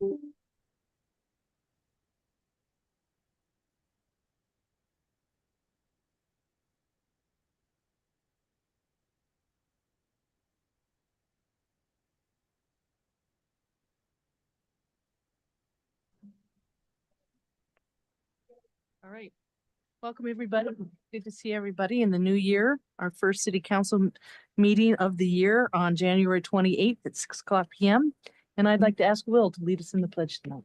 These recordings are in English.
All right. Welcome, everybody. Good to see everybody in the new year. Our first city council meeting of the year on January 28th at 6:00 p.m. And I'd like to ask Will to lead us in the pledge tonight.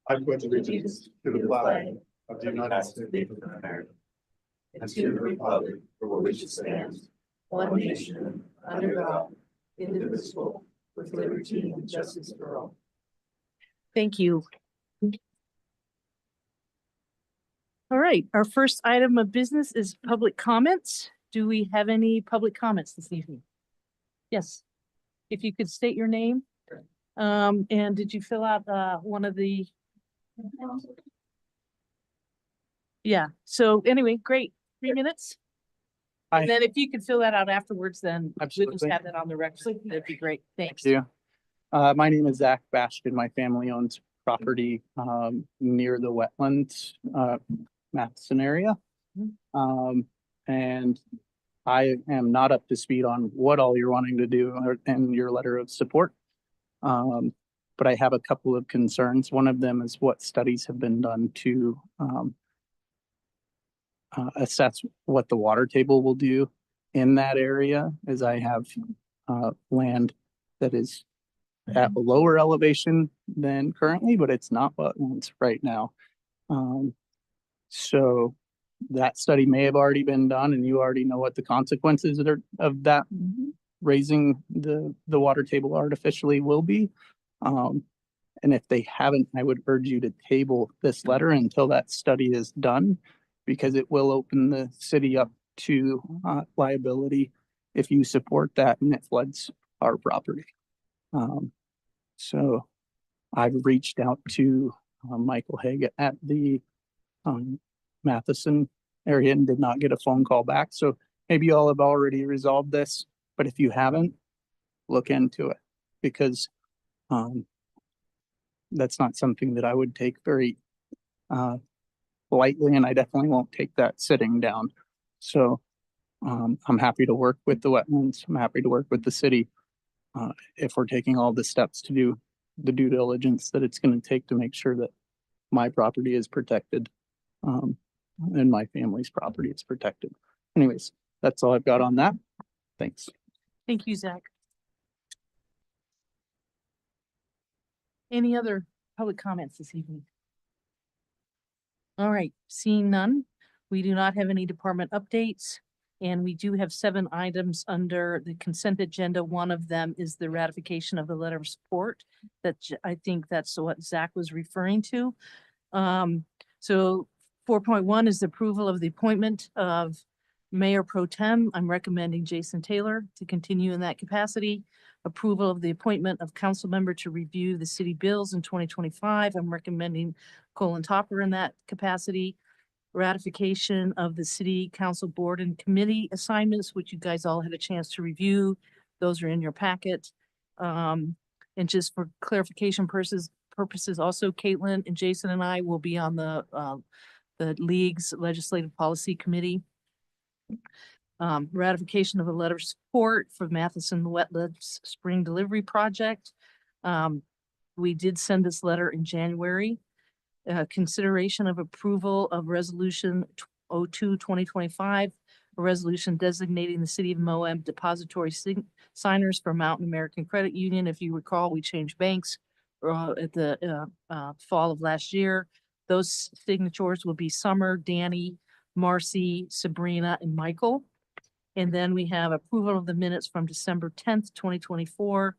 I pledge allegiance to the flag of the United States of America and to the republic for which it stands, one nation, under God, indivisible, with liberty and justice for all. Thank you. All right, our first item of business is public comments. Do we have any public comments this evening? Yes. If you could state your name. And did you fill out one of the? Yeah, so anyway, great. 3 minutes. Hi. And then if you could fill that out afterwards, then we'll just Absolutely. have that on the record. That'd be great. Thanks. Thank you. My name is Zach Bastian. My family owns property near the wetlands, Matheson area. And I am not up to speed on what all you're wanting to do in your letter of support. But I have a couple of concerns. One of them is what studies have been done to assess what the water table will do in that area, as I have land that is at a lower elevation than currently, but it's not wetlands right now. So that study may have already been done and you already know what the consequences of that raising the water table artificially will be. And if they haven't, I would urge you to table this letter until that study is done, because it will open the city up to liability if you support that and it floods our property. So I've reached out to Michael Haig at the Matheson area and did not get a phone call back. So maybe you all have already resolved this, but if you haven't, look into it, because that's not something that I would take very lightly, and I definitely won't take that sitting down. So I'm happy to work with the wetlands. I'm happy to work with the city if we're taking all the steps to do the due diligence that it's going to take to make sure that my property is protected and my family's property is protected. Anyways, that's all I've got on that. Thanks. Thank you, Zach. Any other public comments this evening? All right, seeing none, we do not have any department updates, and we do have 7 items under the consent agenda. One of them is the ratification of the letter of support. That I think that's what Zach was referring to. So 4.1 is the approval of the appointment of Mayor Pro Tem. I'm recommending Jason Taylor to continue in that capacity. Approval of the appointment of council member to review the city bills in 2025. I'm recommending Colin Topper in that capacity. Ratification of the city council board and committee assignments, which you guys all had a chance to review. Those are in your packet. And just for clarification purposes, also Caitlin and Jason and I will be on the league's legislative policy committee. Ratification of a letter of support for Matheson Wetlands Spring Delivery Project. We did send this letter in January. Consideration of approval of resolution 02/2025, a resolution designating the city of Moab depository signers for Mountain American Credit Union. If you recall, we changed banks at the fall of last year. Those signatures will be Summer, Danny, Marcy, Sabrina, and Michael. And then we have approval of the minutes from December 10th, 2024,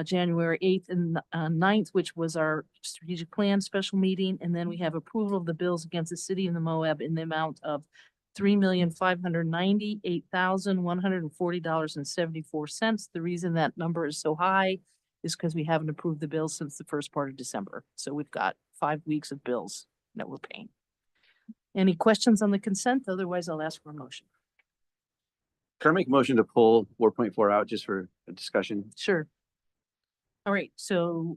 January 8th and 9th, which was our strategic plan special meeting. And then we have approval of the bills against the city of the Moab in the amount of $3,598,140.74. The reason that number is so high is because we haven't approved the bills since the first part of December. So we've got 5 weeks of bills that we're paying. Any questions on the consent? Otherwise, I'll ask for a motion. Can I make a motion to pull 4.4 out just for a discussion? Sure. All right, so,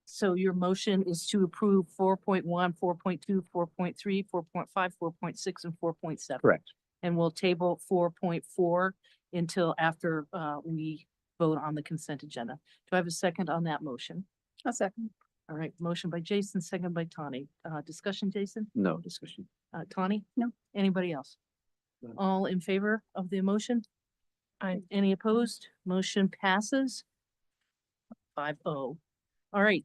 so your motion is to approve 4.1, 4.2, 4.3, 4.5, 4.6, and 4.7. Correct. And we'll table 4.4 until after, we vote on the consent agenda. Do I have a second on that motion? A second. All right, motion by Jason, second by Tawny. Discussion, Jason? No discussion. Tawny? No. Anybody else? No. All in favor of the motion? Any opposed? Motion passes 5-0. All right,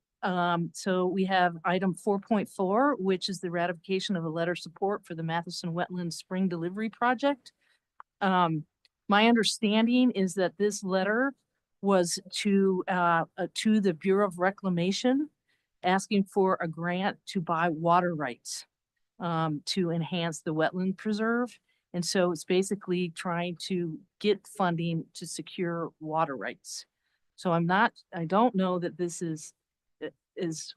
so we have item 4.4, which is the ratification of a letter of support for the Matheson Wetlands Spring Delivery Project. My understanding is that this letter was to the Bureau of Reclamation, asking for a grant to buy water rights to enhance the wetland preserve. And so it's basically trying to get funding to secure water rights. So I don't know that this is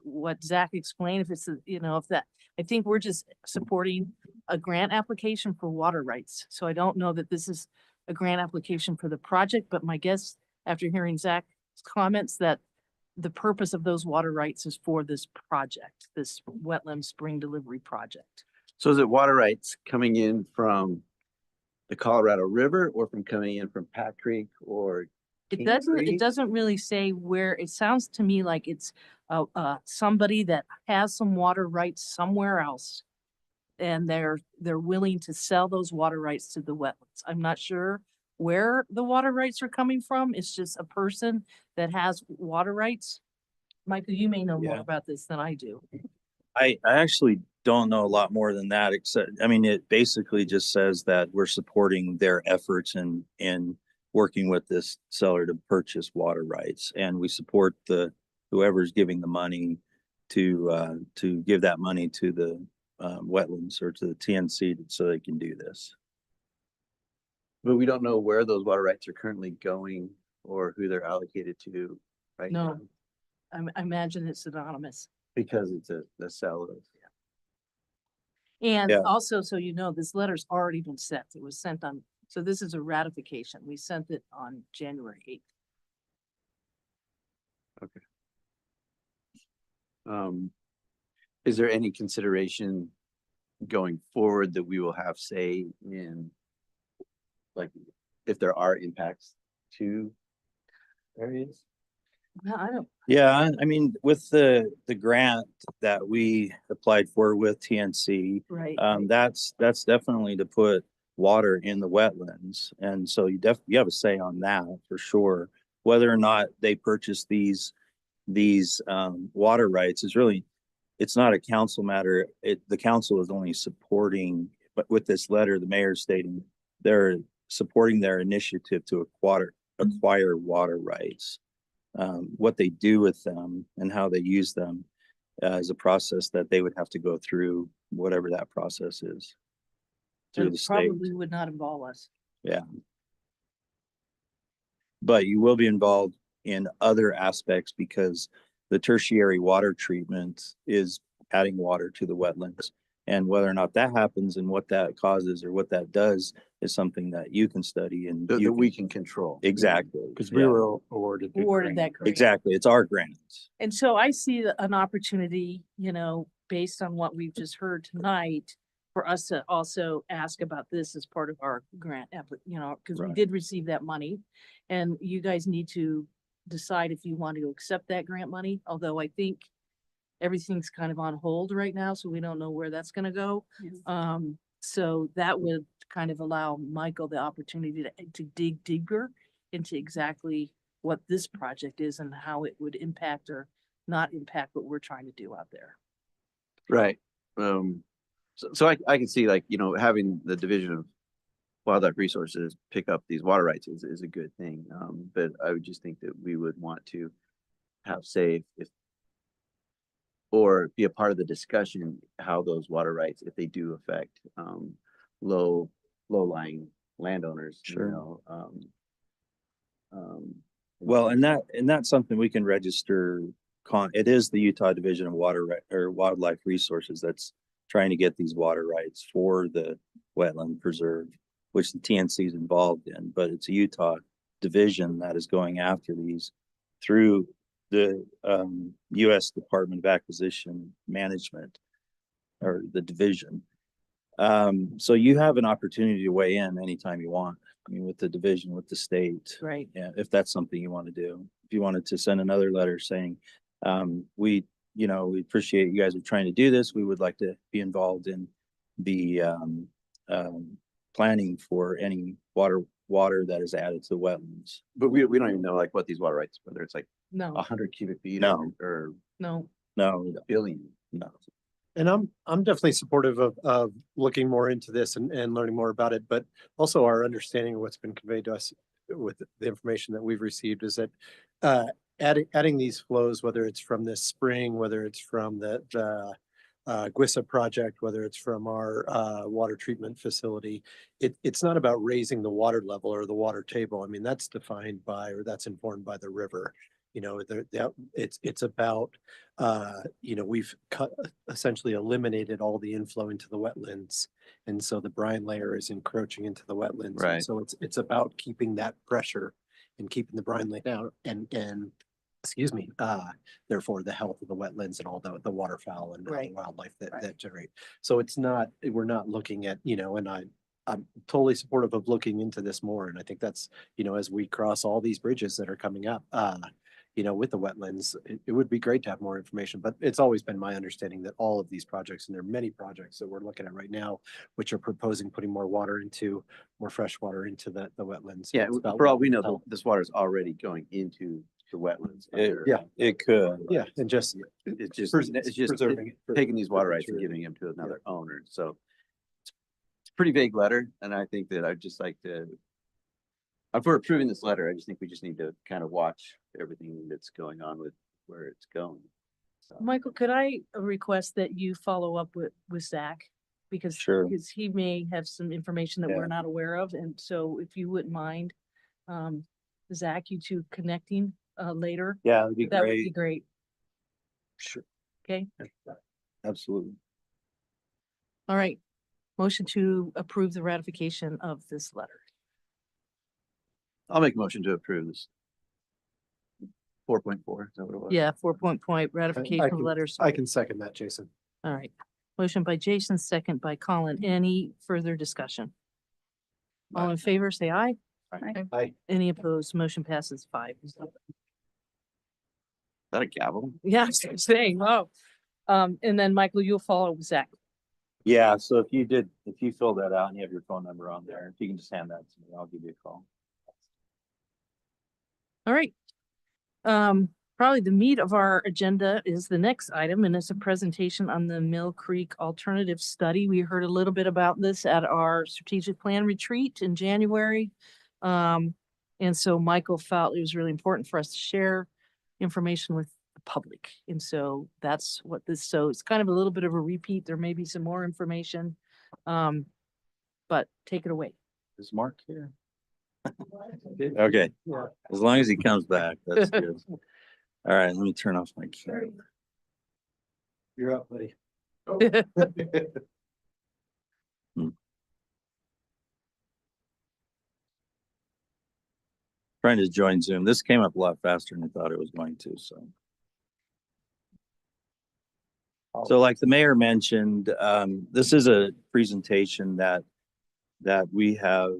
what Zach explained, if it's, I think we're just supporting a grant application for water rights. So I don't know that this is a grant application for the project, but my guess, after hearing Zach's comments, that the purpose of those water rights is for this project, this wetland spring delivery project. So is it water rights coming in from the Colorado River or from coming in from Pat Creek or? It King doesn't, Creek? it doesn't really say where. It sounds to me like it's somebody that has some water rights somewhere else. And they're willing to sell those water rights to the wetlands. I'm not sure where the water rights are coming from. It's just a person that has water rights. Michael, you may know more Yeah. about this than I do. I actually don't know a lot more than that, except, I mean, it basically just says that we're supporting their efforts in working with this seller to purchase water rights. And we support whoever's giving the money to give that money to the wetlands or to the TNC so they can do this. But we don't know where those water rights are currently going or who they're allocated to right No. now. I imagine it's anonymous. Because it's a sell of. And Yeah. also, so you know, this letter's already been sent. It was sent on, so this is a ratification. We sent it on January 8th. Is there any consideration going forward that we will have say in, like, if there are impacts to areas? Well, I don't, Yeah, I mean, with the grant that we applied for with TNC, right. that's definitely to put water in the wetlands. And so you have a say on that for sure. Whether or not they purchase these water rights is really, it's not a council matter. The council is only supporting, but with this letter, the mayor stating they're supporting their initiative to acquire water rights. What they do with them and how they use them is a process that they would have to go through, whatever that process is. Through the It state. probably would not involve us. Yeah. But you will be involved in other aspects because the tertiary water treatment is adding water to the wetlands. And whether or not that happens and what that causes or what that does is something that you can study and That you we can control. exactly. Because we yeah, were awarded. the Awarded grant. that grant. exactly. It's our grants. And so I see an opportunity, based on what we've just heard tonight, for us to also ask about this as part of our grant, because we Right. did receive that money. And you guys need to decide if you want to accept that grant money, although I think everything's kind of on hold right now, so we don't know where that's gonna go. So that would kind of allow Michael the opportunity to dig deeper into exactly what this project is and how it would impact or not impact what we're trying to do out there. Right. So I can see, like, having the Division of Wildlife Resources pick up these water rights is a good thing. But I would just think that we would want to have say or be a part of the discussion, how those water rights, if they do affect low-lying landowners, Sure. Well, and that's something we can register. It is the Utah Division of Wildlife Resources that's trying to get these water rights for the wetland preserve which the TNC is involved in, but it's a Utah division that is going after these through the U.S. Department of Acquisition Management, or the division. So you have an opportunity to weigh in anytime you want. I mean, with the division, with the state. Right. Yeah, if that's something you want to do. If you wanted to send another letter saying, we appreciate you guys are trying to do this. We would like to be involved in the planning for any water that is added to the wetlands. But we don't even know like what these water rights, whether it's like No, 100 cubic feet No. or no, No, a billion. no. And I'm definitely supportive of looking more into this and learning more about it, but also our understanding of what's been conveyed to us with the information that we've received is that adding these flows, whether it's from this spring, whether it's from the GWISA project, whether it's from our water treatment facility, it's not about raising the water level or the water table. I mean, that's defined by, or that's informed by the river. You know, it's about, we've essentially eliminated all the inflow into the wetlands. And so the brine layer is encroaching into the wetlands. Right. And so it's about keeping that pressure and keeping the brine layer down and excuse me, therefore the health of the wetlands and all the waterfowl and Right. wildlife Right. that generate. So we're not looking at, and I'm totally supportive of looking into this more. And I think that's, as we cross all these bridges that are coming up, with the wetlands, it would be great to have more information, but it's always been my understanding that all of these projects, and there are many projects that we're looking at right now, which are proposing putting more fresh water into the wetlands. Yeah, It's about for all we know, health. this water is already going into the wetlands. It could. Yeah, and just It's just, preserving it. taking these water rights and Sure. giving them to another owner. So it's a pretty vague letter. And I think that I'd just like to, if we're approving this letter, I just think we just need to kind of watch everything that's going on with where it's going. So, Michael, could I request that you follow up with Zach? Because Sure. he may have some information that Yeah. we're not aware of. And so if you wouldn't mind, Zach, you two connecting later, Yeah, that'd be that would be great. great. Sure. Okay, Absolutely. all right. Motion to approve the ratification of this letter. I'll make a motion to approve this. 4.4, is that what it was? Yeah, 4 ratification of can- letters. I can second that, Jason. All right. Motion by Jason, second by Colin. Any further discussion? All in favor, say aye. Aye. Any opposed? Motion passes 5. Is that a gavel? Yeah, I was saying, wow. And then Michael, you'll follow with Zach. Yeah, so if you fill that out and you have your phone number on there, if you can just hand that to me, I'll give you a call. All right. Probably the meat of our agenda is the next item, and it's a presentation on the Mill Creek Alternative Study. We heard a little bit about this at our strategic plan retreat in January. And so Michael felt it was really important for us to share information with the public. And so that's what so it's kind of a little bit of a repeat. There may be some more information. But take it away. Is Mark here? Okay, Yeah. as long as he comes back, that's good. All right, let me turn off my camera. You're up, buddy. Trying to join Zoom. This came up a lot faster than I thought it was going to, so. So like the mayor mentioned, this is a presentation that we have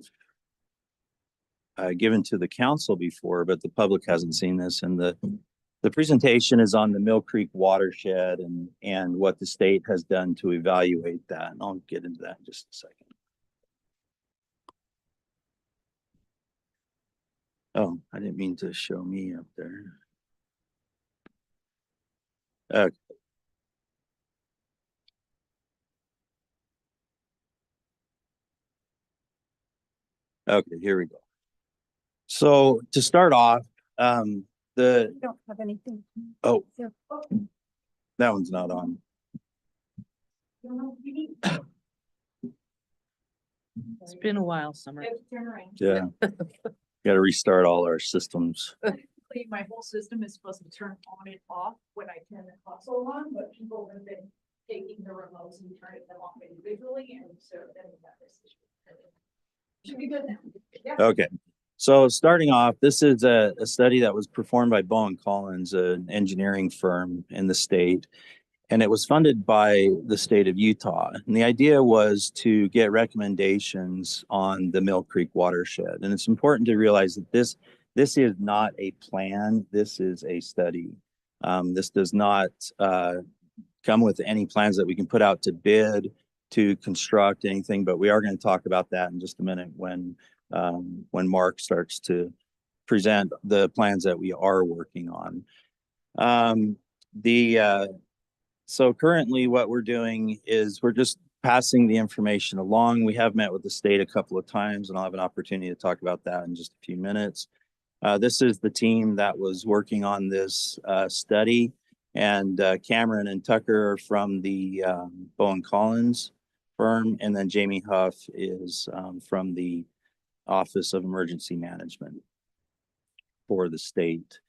given to the council before, but the public hasn't seen this. And the presentation is on the Mill Creek watershed and what the state has done to evaluate that. And I'll get into that in just a second. Oh, I didn't mean to show me up there. Okay. Okay, here we go. So to start off, Don't have anything. oh, Yeah. that one's not on. It's been a while, Summer. Yeah. Got to restart all our systems. Technically, my whole system is supposed to turn on and off when I turn the console on, but people have been taking the remotes and turning them off individually, and so then we got this issue. Should be good now. Yeah. Okay, so starting off, this is a study that was performed by Bowen Collins, an engineering firm in the state. And it was funded by the state of Utah. And the idea was to get recommendations on the Mill Creek watershed. And it's important to realize that this is not a plan, this is a study. This does not come with any plans that we can put out to bid to construct anything, but we are going to talk about that in just a minute when Mark starts to present the plans that we are working on. So currently what we're doing is we're just passing the information along. We have met with the state a couple of times, and I'll have an opportunity to talk about that in just a few minutes. This is the team that was working on this study, and Cameron and Tucker are from the Bowen Collins firm, and then Jamie Huff is from the Office of Emergency Management for the state.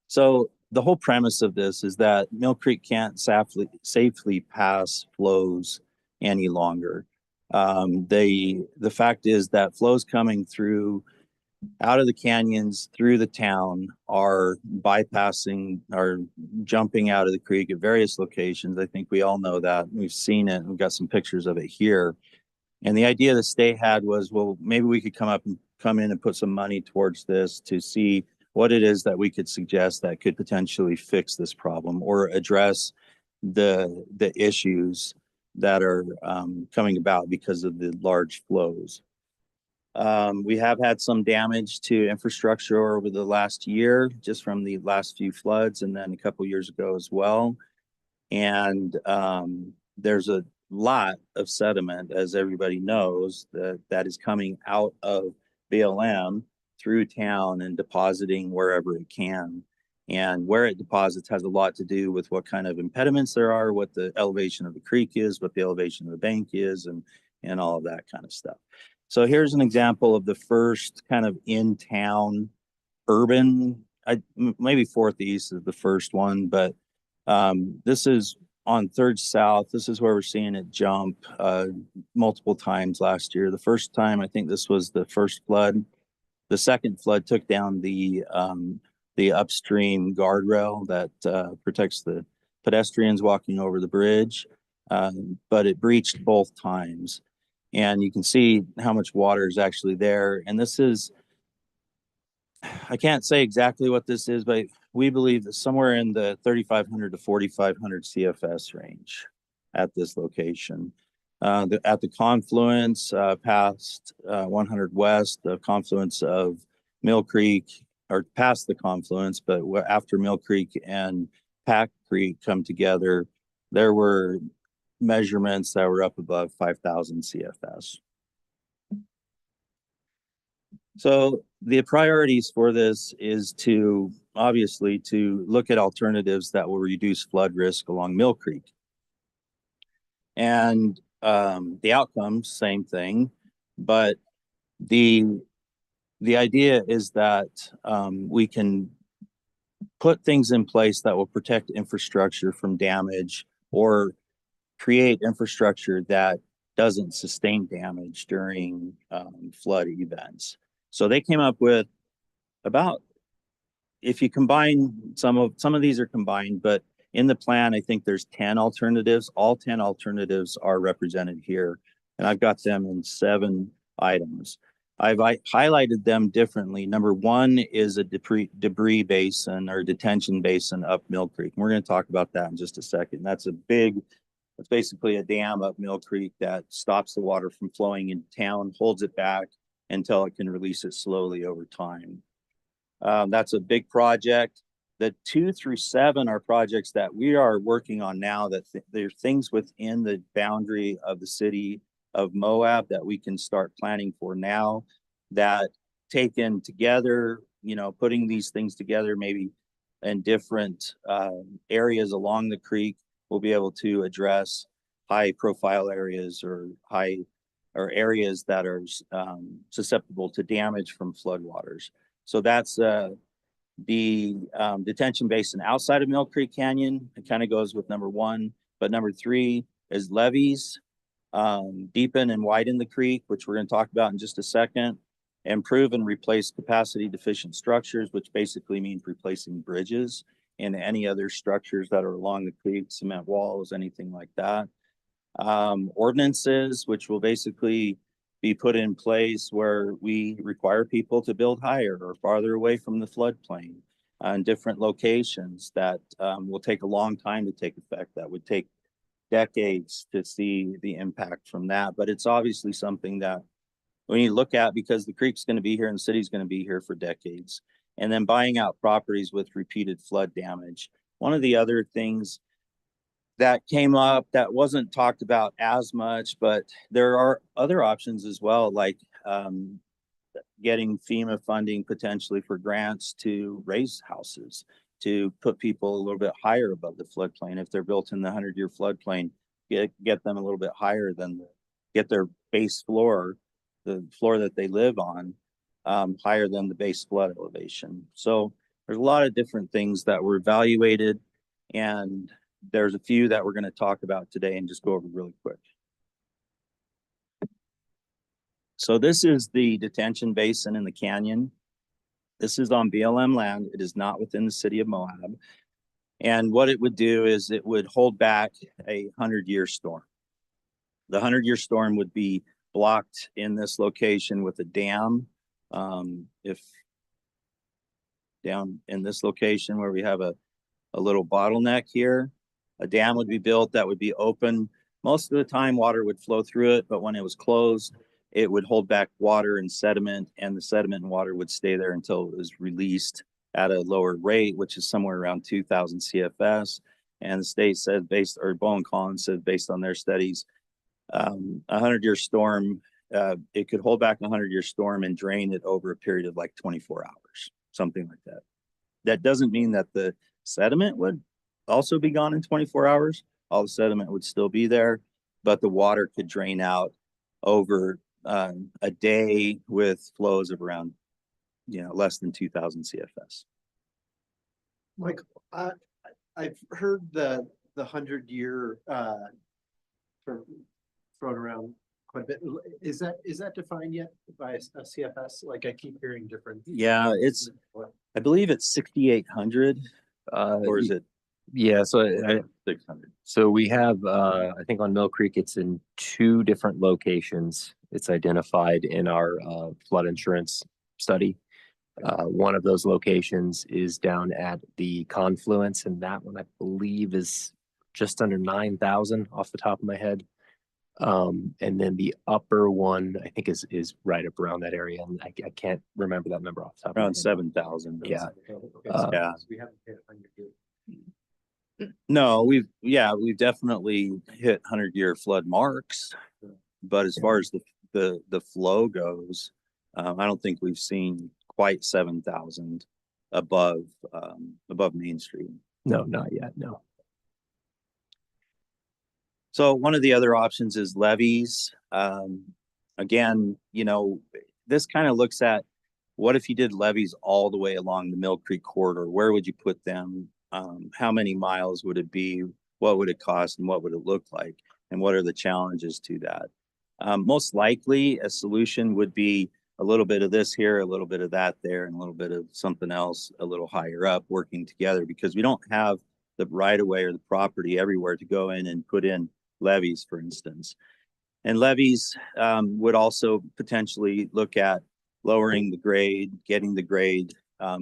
So the whole premise of this is that Mill Creek can't safely pass flows any longer. The fact is that flows coming through out of the canyons through the town are bypassing or jumping out of the creek at various locations. I think we all know that. We've seen it. We've got some pictures of it here. And the idea the state had was, well, maybe we could come in and put some money towards this to see what it is that we could suggest that could potentially fix this problem or address the issues that are coming about because of the large flows. We have had some damage to infrastructure over the last year, just from the last few floods, and then a couple years ago as well. And there's a lot of sediment, as everybody knows, that is coming out of BLM through town and depositing wherever it can. And where it deposits has a lot to do with what kind of impediments there are, what the elevation of the creek is, what the elevation of the bank is, and all of that kind of stuff. So here's an example of the first kind of in-town urban, maybe Fourth East is the first one, but this is on 3rd South. This is where we're seeing it jump multiple times last year. The first time, I think this was the first flood. The second flood took down the upstream guardrail that protects the pedestrians walking over the bridge, but it breached both times. And you can see how much water is actually there. And this is, I can't say exactly what this is, but we believe that somewhere in the 3,500 to 4,500 CFS range at this location. At the confluence past 100 West, the confluence of Mill Creek, or past the confluence, but after Mill Creek and Pack Creek come together, there were measurements that were up above 5,000 CFS. So the priorities for this is to obviously to look at alternatives that will reduce flood risk along Mill Creek. And the outcomes, same thing, but the idea is that we can put things in place that will protect infrastructure from damage or create infrastructure that doesn't sustain damage during flood events. So they came up with about, if you combine some of these are combined, but in the plan, I think there's 10 alternatives. All 10 alternatives are represented here, and I've got them in 7 items. I've highlighted them differently. Number 1 is a debris basin or detention basin up Mill Creek. And we're going to talk about that in just a second. That's basically a dam up Mill Creek that stops the water from flowing into town, holds it back until it can release it slowly over time. That's a big project. The 2 through 7 are projects that we are working on now, that there's things within the boundary of the city of Moab that we can start planning for now, that taken together, putting these things together maybe in different areas along the creek, we'll be able to address high profile areas or areas that are susceptible to damage from floodwaters. So that's the detention basin outside of Mill Creek Canyon. It kind of goes with number 1, but number 3 is levees deepen and widen the creek, which we're going to talk about in just a second, improve and replace capacity deficient structures, which basically means replacing bridges and any other structures that are along the creek, cement walls, anything like that. Ordinances, which will basically be put in place where we require people to build higher or farther away from the floodplain on different locations that will take a long time to take effect. That would take decades to see the impact from that. But it's obviously something that we need to look at because the creek's going to be here and the city's going to be here for decades. And then buying out properties with repeated flood damage. One of the other things that came up that wasn't talked about as much, but there are other options as well, like getting FEMA funding potentially for grants to raise houses, to put people a little bit higher above the floodplain. If they're built in the 100-year floodplain, get them a little bit higher than, get their base floor, the floor that they live on, higher than the base flood elevation. So there's a lot of different things that were evaluated, and there's a few that we're going to talk about today and just go over really quick. So this is the detention basin in the canyon. This is on BLM land. It is not within the city of Moab. And what it would do is it would hold back a 100-year storm. The 100-year storm would be blocked in this location with a dam. If down in this location where we have a little bottleneck here, a dam would be built that would be open. Most of the time water would flow through it, but when it was closed, it would hold back water and sediment, and the sediment and water would stay there until it was released at a lower rate, which is somewhere around 2,000 CFS. And the state said, Bowen Collins said, based on their studies, a 100-year storm, it could hold back a 100-year storm and drain it over a period of like 24 hours, something like that. That doesn't mean that the sediment would also be gone in 24 hours. All the sediment would still be there, but the water could drain out over a day with flows of around, less than 2,000 CFS. Michael, I've heard the 100-year thrown around quite a bit. Is that defined yet by a CFS? Like I keep hearing different. Yeah, I believe it's 6,800, or is it? Yeah, so 600. so we have I think on Mill Creek it's in 2 different locations. It's identified in our flood insurance study. One of those locations is down at the confluence, and that one I believe is just under 9,000 off the top of my head. And then the upper one I think is right up around that area, and I can't remember that number off the top. Around 7,000. Yeah. Yeah. We haven't hit 100 yet. No, we've definitely hit 100-year flood marks, but as far as the flow goes, I don't think we've seen quite 7,000 above Main Street. No, not yet. No. So one of the other options is levees. Again, this kind of looks at what if you did levees all the way along the Mill Creek corridor? Where would you put them? How many miles would it be? What would it cost? And what would it look like? And what are the challenges to that? Most likely a solution would be a little bit of this here, a little bit of that there, and a little bit of something else a little higher up working together, because we don't have the right of way or the property everywhere to go in and put in levees, for instance. And levees would also potentially look at lowering the grade, getting the grade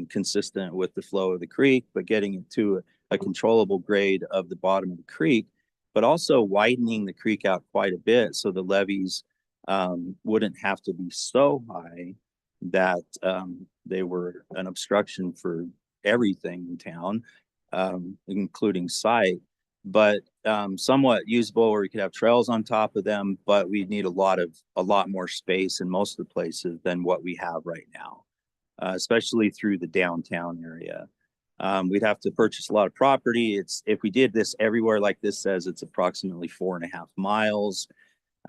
consistent with the flow of the creek, but getting it to a controllable grade of the bottom of the creek, but also widening the creek out quite a bit so the levees wouldn't have to be so high that they were an obstruction for everything in town, including sight, but somewhat usable where we could have trails on top of them, but we need a lot more space in most of the places than what we have right now. Especially through the downtown area. We'd have to purchase a lot of property. If we did this everywhere, like this says, it's approximately 4.5 miles.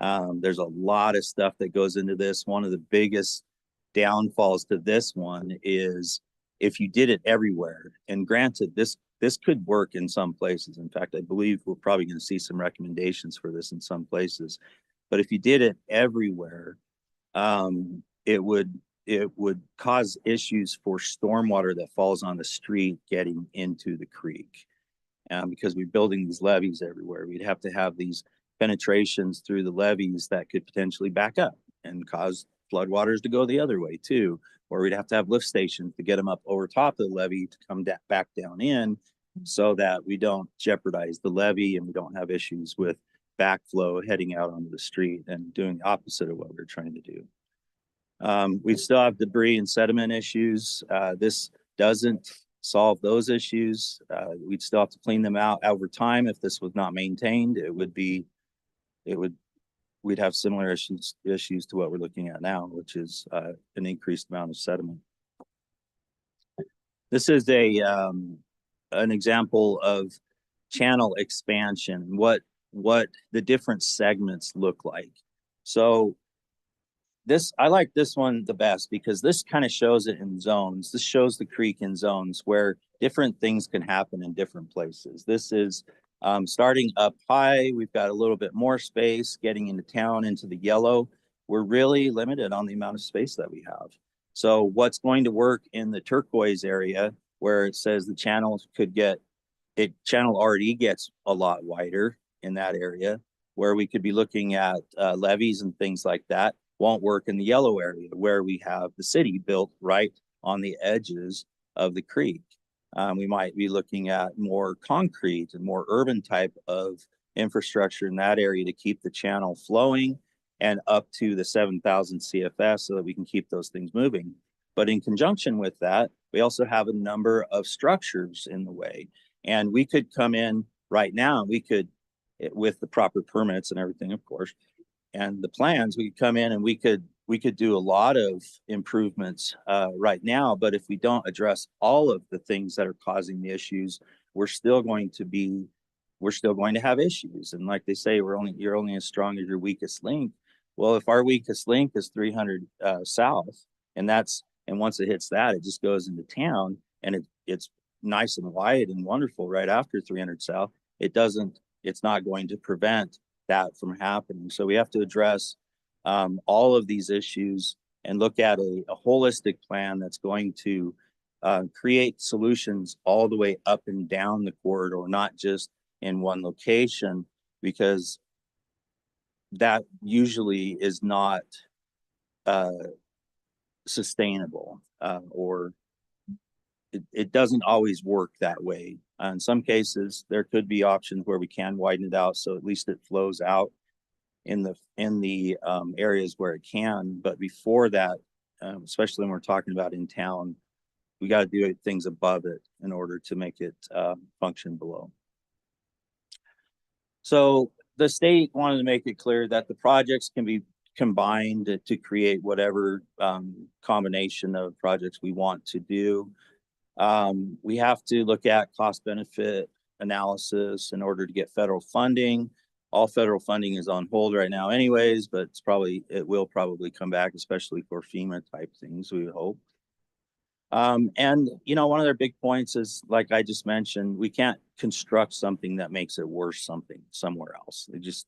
There's a lot of stuff that goes into this. One of the biggest downfalls to this one is if you did it everywhere, and granted, this could work in some places. In fact, I believe we're probably going to see some recommendations for this in some places. But if you did it everywhere, it would cause issues for stormwater that falls on the street getting into the creek. Because we're building these levees everywhere, we'd have to have these penetrations through the levees that could potentially back up and cause floodwaters to go the other way too. Or we'd have to have lift stations to get them up over top of the levee to come back down in, so that we don't jeopardize the levee and we don't have issues with backflow heading out onto the street and doing the opposite of what we're trying to do. We still have debris and sediment issues. This doesn't solve those issues. We'd still have to clean them out over time. If this was not maintained, we'd have similar issues to what we're looking at now, which is an increased amount of sediment. This is an example of channel expansion, what the different segments look like. So I like this one the best because this kind of shows it in zones. This shows the creek in zones where different things can happen in different places. This is starting up high. We've got a little bit more space getting into town, into the yellow. We're really limited on the amount of space that we have. So what's going to work in the turquoise area where it says the channels channel already gets a lot wider in that area, where we could be looking at levees and things like that, won't work in the yellow area where we have the city built right on the edges of the creek. We might be looking at more concrete and more urban type of infrastructure in that area to keep the channel flowing and up to the 7,000 CFS so that we can keep those things moving. But in conjunction with that, we also have a number of structures in the way. And we could come in right now, we could, with the proper permits and everything, of course, and the plans, we could come in and we could do a lot of improvements right now. But if we don't address all of the things that are causing the issues, we're still going to have issues. And like they say, you're only as strong as your weakest link. Well, if our weakest link is 300 south, and once it hits that, it just goes into town, and it's nice and wide and wonderful right after 300 south. It's not going to prevent that from happening. So we have to address all of these issues and look at a holistic plan that's going to create solutions all the way up and down the corridor, not just in one location, because that usually is not sustainable, or it doesn't always work that way. In some cases, there could be options where we can widen it out, so at least it flows out in the areas where it can. But before that, especially when we're talking about in town, we got to do things above it in order to make it function below. So the state wanted to make it clear that the projects can be combined to create whatever combination of projects we want to do. We have to look at cost benefit analysis in order to get federal funding. All federal funding is on hold right now anyways, but it will probably come back, especially for FEMA type things, we would hope. And one of their big points is, like I just mentioned, we can't construct something that makes it worse somewhere else. We just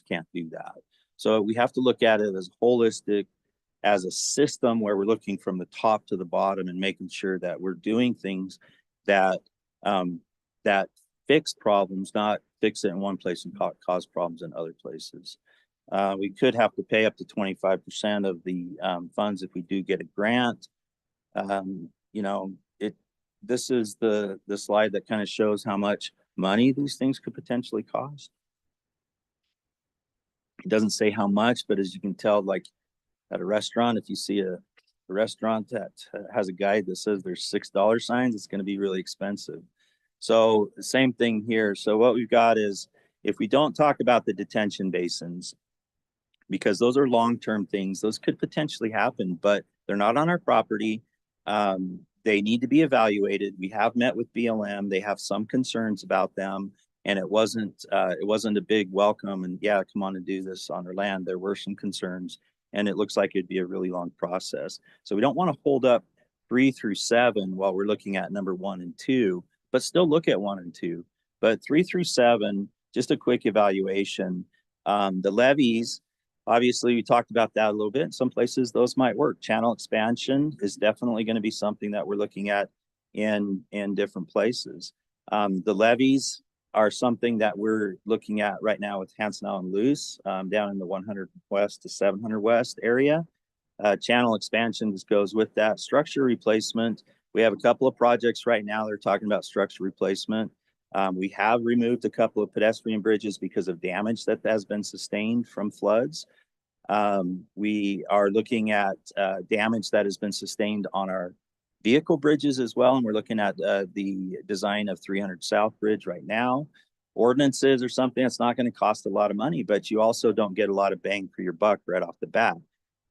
can't do that. So we have to look at it as holistic, as a system where we're looking from the top to the bottom and making sure that we're doing things that fix problems, not fix it in one place and cause problems in other places. We could have to pay up to 25% of the funds if we do get a grant. This is the slide that kind of shows how much money these things could potentially cost. It doesn't say how much, but as you can tell, like at a restaurant, if you see a restaurant that has a guide that says there's $6 signs, it's going to be really expensive. So the same thing here. So what we've got is, if we don't talk about the detention basins, because those are long-term things, those could potentially happen, but they're not on our property. They need to be evaluated. We have met with BLM. They have some concerns about them, and it wasn't a big welcome. And yeah, come on and do this on our land. There were some concerns, and it looks like it'd be a really long process. So we don't want to hold up 3 through 7 while we're looking at number 1 and 2, but still look at 1 and 2. But 3 through 7, just a quick evaluation. The levees, Obviously, we talked about that a little bit. In some places those might work. Channel expansion is definitely going to be something that we're looking at in different places. The levees are something that we're looking at right now with Hansenau and Luce, down in the 100 West to 700 West area. Channel expansion just goes with that. Structure replacement. We have a couple of projects right now. They're talking about structure replacement. We have removed a couple of pedestrian bridges because of damage that has been sustained from floods. We are looking at damage that has been sustained on our vehicle bridges as well. And we're looking at the design of 300 South Bridge right now. Ordinances are something that's not going to cost a lot of money, but you also don't get a lot of bang for your buck right off the bat.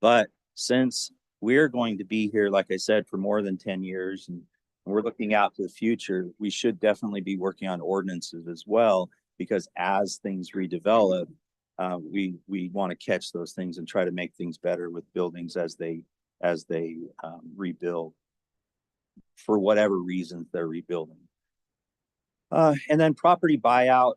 But since we're going to be here, like I said, for more than 10 years, and we're looking out to the future, we should definitely be working on ordinances as well, because as things redevelop, we want to catch those things and try to make things better with buildings as they rebuild for whatever reasons they're rebuilding. And then property buyout.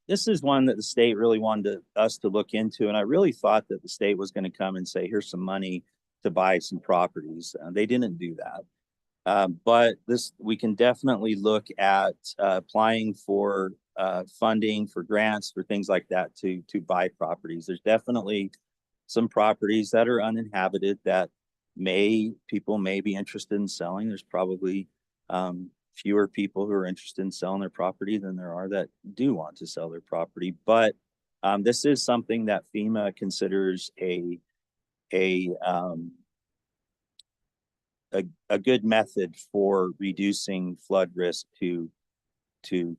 This is one that the state really wanted us to look into. And I really thought that the state was going to come and say, here's some money to buy some properties. They didn't do that. But we can definitely look at applying for funding for grants for things like that to buy properties. There's definitely some properties that are uninhabited that people may be interested in selling. There's probably fewer people who are interested in selling their property than there are that do want to sell their property. But this is something that FEMA considers a good method for reducing flood risk to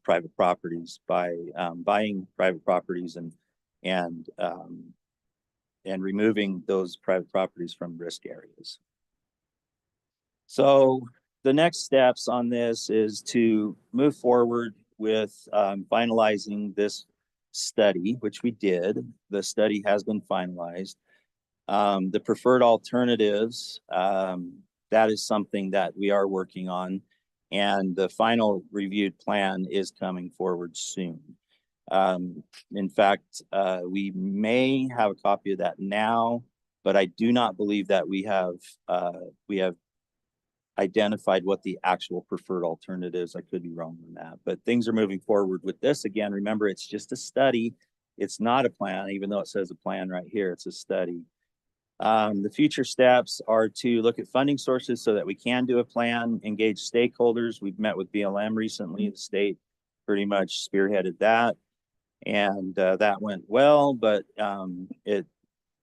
private properties by buying private properties and removing those private properties from risk areas. So the next steps on this is to move forward with finalizing this study, which we did. The study has been finalized. The preferred alternatives, that is something that we are working on, and the final reviewed plan is coming forward soon. In fact, we may have a copy of that now, but I do not believe that we have identified what the actual preferred alternatives. I could be wrong on that, but things are moving forward with this. Again, remember, it's just a study. It's not a plan, even though it says a plan right here. It's a study. The future steps are to look at funding sources so that we can do a plan, engage stakeholders. We've met with BLM recently. The state pretty much spearheaded that, and that went well, but it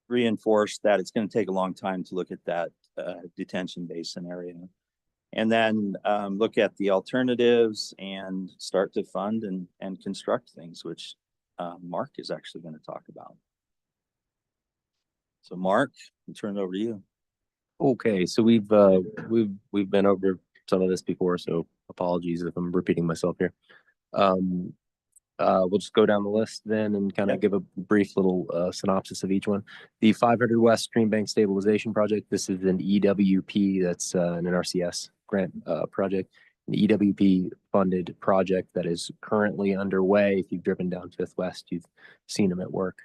reinforced that it's going to take a long time to look at that detention basin area. And then look at the alternatives and start to fund and construct things, which Mark is actually going to talk about. So Mark, I'll turn it over to you. Okay, so we've been over some of this before, so apologies if I'm repeating myself here. We'll just go down the list then and kind of give a brief little synopsis of each one. The 500 West Stream Bank Stabilization Project. This is an EWP, that's an NRCS grant project, an EWP funded project that is currently underway. If you've driven down 5th West, you've seen them at work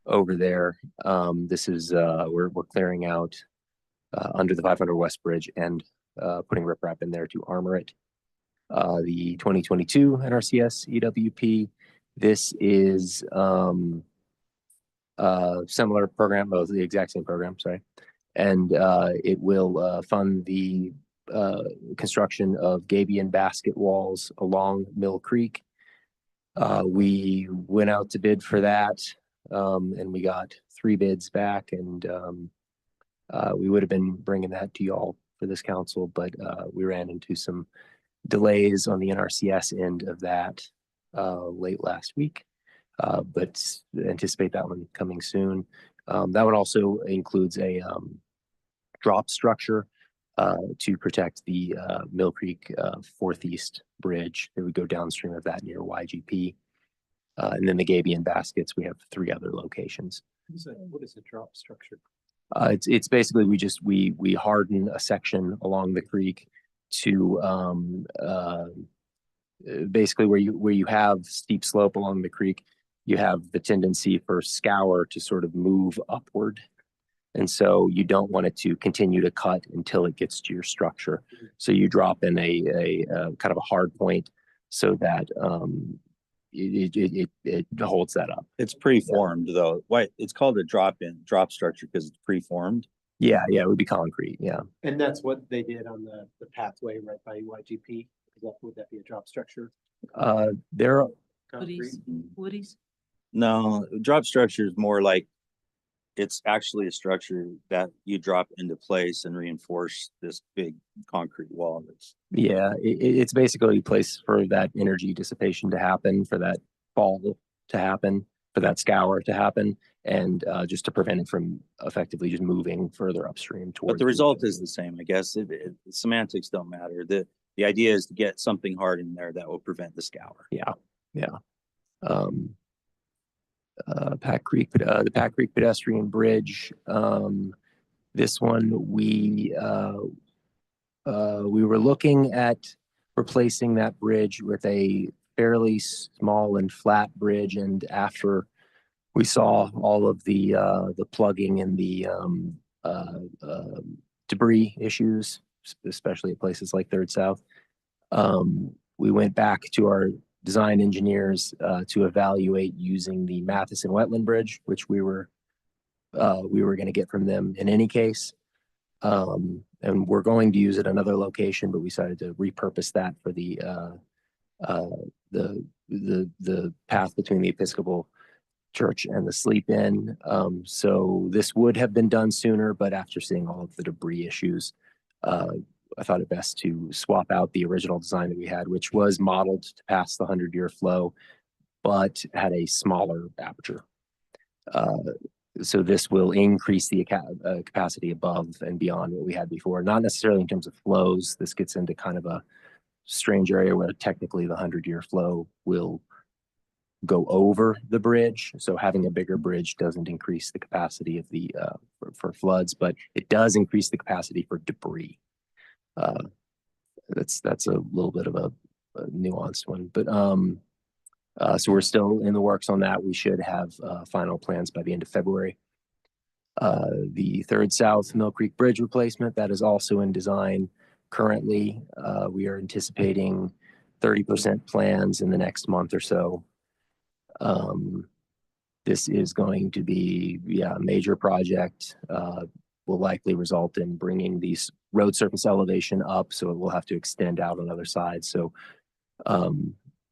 over there. This is we're clearing out under the 500 West Bridge and putting riprap in there to armor it. The 2022 NRCS EWP. This is similar program, well, the exact same program, sorry. And it will fund the construction of gabion basket walls along Mill Creek. We went out to bid for that, and we got 3 bids back, and we would have been bringing that to y'all for this council, but we ran into some delays on the NRCS end of that late last week, but anticipate that one coming soon. That one also includes a drop structure to protect the Mill Creek 4th East Bridge. It would go downstream of that near YGP. And then the gabion baskets, we have 3 other locations. What is a drop structure? It's basically we harden a section along the creek to basically where you have steep slope along the creek, you have the tendency for scour to sort of move upward. And so you don't want it to continue to cut until it gets to your structure. So you drop in a kind of a hard point so that it holds that up. It's preformed though. Why, it's called a drop structure because it's preformed. Yeah, it would be concrete. Yeah. And that's what they did on the pathway right by YGP. Would that be a drop structure? There are, Concrete? Woody's? No, drop structure is more like it's actually a structure that you drop into place and reinforce this big concrete wall. it's basically a place for that energy dissipation to happen, for that fall to happen, for that scour to happen, and just to prevent it from effectively just moving further upstream towards. But the result is the same, I guess. Semantics don't matter. The idea is to get something hard in there that will prevent the scour. Pack Creek, the Pack Creek pedestrian bridge. This one we were looking at replacing that bridge with a fairly small and flat bridge, and after we saw all of the plugging and the debris issues, especially at places like Third South, we went back to our design engineers to evaluate using the Matheson Wetland Bridge, which we were going to get from them in any case. And we're going to use it another location, but we decided to repurpose that for the path between the Episcopal Church and the Sleep Inn. So this would have been done sooner, but after seeing all of the debris issues, I thought it best to swap out the original design that we had, which was modeled to pass the 100-year flow, but had a smaller aperture. So this will increase the capacity above and beyond what we had before. Not necessarily in terms of flows. This gets into kind of a strange area where technically the 100-year flow will go over the bridge. So having a bigger bridge doesn't increase the capacity of the for floods, but it does increase the capacity for debris. That's a little bit of a nuanced one, but so we're still in the works on that. We should have final plans by the end of February. The Third South Mill Creek Bridge replacement, that is also in design currently. We are anticipating 30% plans in the next month or so. This is going to be a major project. Will likely result in bringing these road surface elevation up, so it will have to extend out on other sides. So